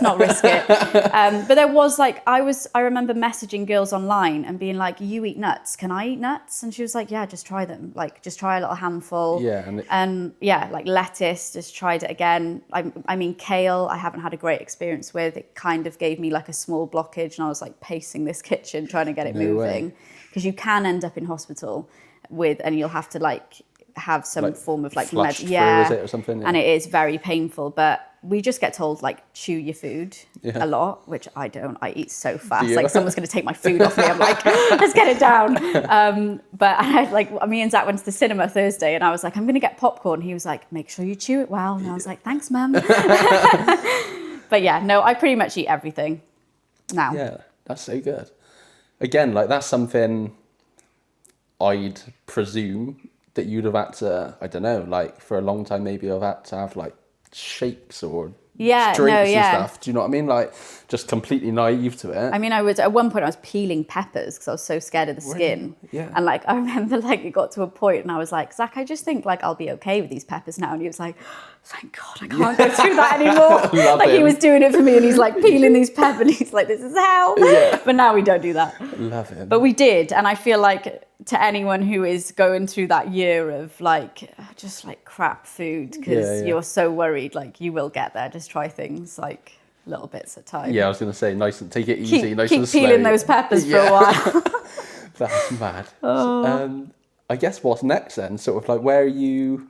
not risk it. But there was like I remember messaging girls online and being like, "You eat nuts? Can I eat nuts?" And she was like, "Yeah, just try them. Like just try a little handful." Yeah. And like lettuce, just tried it again. I mean kale, I haven't had a great experience with. It kind of gave me like a small blockage, and I was like pacing this kitchen trying to get it moving. Because you can end up in hospital and you'll have to like have some form of like through, is it, or something? Yeah. And it is very painful. But we just get told like chew your food a lot, which I don't. I eat so fast. Like someone's going to take my food off me. I'm like, let's get it down. But me and Zach went to the cinema Thursday, and I was like, I'm going to get popcorn. He was like, make sure you chew it well. And I was like, thanks, Mum. But yeah, no, I pretty much eat everything now. Yeah, that's so good. Again, like that's something I'd presume that you'd have had to, I don't know, like for a long time maybe I've had to have like shakes or drinks and stuff. Do you know what I mean? Like just completely naive to it. I mean, at one point I was peeling peppers because I was so scared of the skin. Yeah. And like I remember like it got to a point and I was like, Zach, I just think like I'll be okay with these peppers now. And he was like, thank God I can't go through that anymore. Like he was doing it for me and he's like peeling these peppers and he's like, this is hell. Yeah. But now we don't do that. Love him. But we did. And I feel like to anyone who is going through that year of like just like crap food because you're so worried, like you will get there. Just try things like little bits at a time. Yeah, I was going to say take it easy, keep nice and slow. Keep peeling those peppers for a while. That's mad. I guess what's next then? Sort of like where are you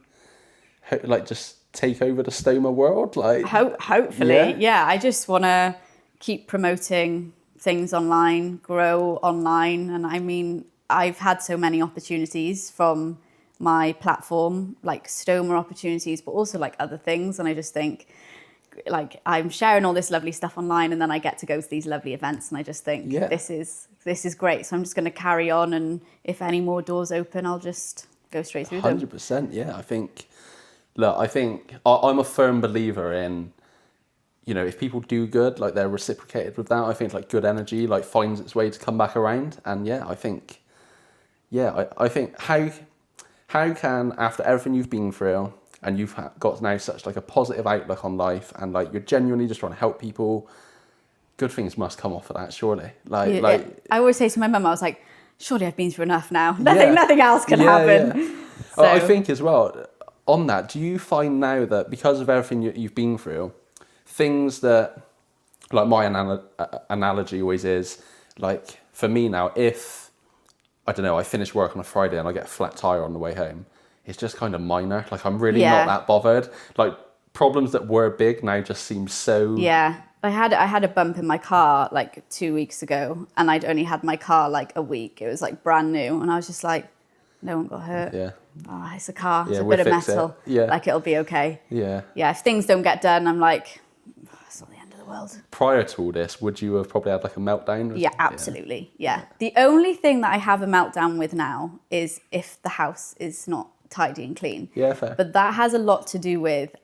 like just take over the Stoma world? Like hopefully. Yeah, I just want to keep promoting things online, grow online. And I mean, I've had so many opportunities from my platform, like Stoma opportunities, but also like other things. And I just think like I'm sharing all this lovely stuff online and then I get to go to these lovely events and I just think this is great. So I'm just going to carry on. And if any more doors open, I'll just go straight through them. 100%. Yeah. I think I'm a firm believer in, you know, if people do good, like they're reciprocated with that. I think like good energy like finds its way to come back around. And I think how can, after everything you've been through and you've got now such like a positive outlook on life and like you're genuinely just trying to help people, good things must come off of that, surely. I always say to my mum, I was like, surely I've been through enough now. Nothing else can happen. Yeah. So. I think as well, on that, do you find now that because of everything you've been through, things that, like my analogy always is, like for me now, if I don't know, I finish work on a Friday and I get a flat tire on the way home, it's just kind of minor. Like, I'm really Yeah. not that bothered. Like, problems that were big now just seem so... Yeah. I had a bump in my car like 2 weeks ago, and I'd only had my car like a week. It was like brand new, and I was just like, no one got hurt. Yeah. Oh, it's a car. It's Yeah, a we'll bit of fix it. metal. Yeah. Like, it'll be okay. Yeah. Yeah, if things don't get done, I'm like, oh, it's not the end of the world. Prior to all this, would you have probably had like a meltdown? Yeah, absolutely. Yeah. The only thing that I have a meltdown with now is if the house is not tidy and clean. Yeah, fair. But that has a lot to do with,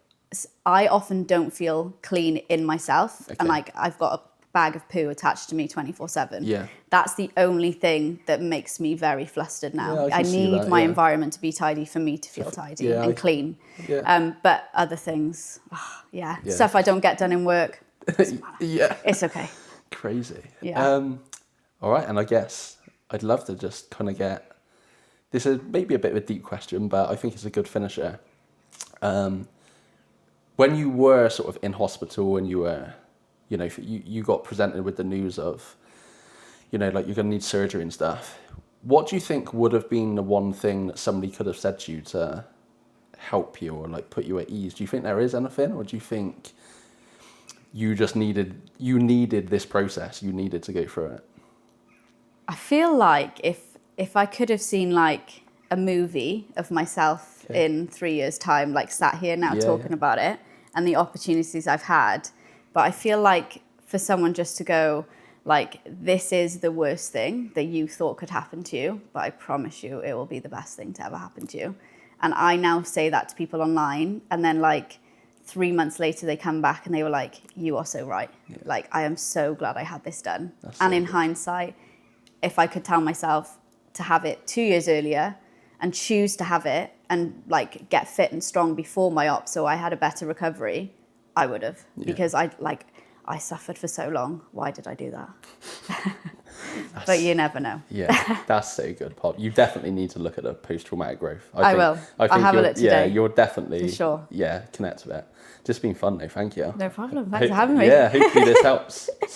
I often don't feel clean in myself. Okay. And like, I've got a bag of poo attached to me 24/7. Yeah. That's the only thing that makes me very flustered now. Yeah, I I can see need that, my yeah. environment to be tidy for me to feel tidy and clean. Yeah. But other things, stuff I don't get done in work, Yeah. it's okay. Crazy. Yeah. All right, and I guess I'd love to just kind of get... This is maybe a bit of a deep question, but I think it's a good finisher. When you were sort of in hospital and you were, you know, you got presented with the news of, you know, like you're going to need surgery and stuff, what do you think would have been the one thing that somebody could have said to you to help you or like put you at ease? Do you think there is anything, or do you think you just needed this process, you needed to go through it? I feel like if I could have seen like a movie of myself in 3 years' time, like sat here now talking about it and the opportunities I've had, but I feel like for someone just to go like, this is the worst thing that you thought could happen to you, but I promise you it will be the best thing to ever happen to you. And I now say that to people online, and then like 3 months later they come back and they were like, you are so right. Yeah. Like, I am so glad I had this done. That's and so in good. hindsight, if I could tell myself to have it 2 years earlier and choose to have it and like get fit and strong before my op so I had a better recovery, I would have. Because I suffered for so long. Why did I do that? But you never know. Yeah, that's so good, Pop. You definitely need to look at the post-traumatic growth. I will. I'll have a look today. Yeah, you're definitely... For sure. Yeah, connect with it. Just been fun though, thank you. No problem. Thanks for having me. Yeah, hopefully this helps. So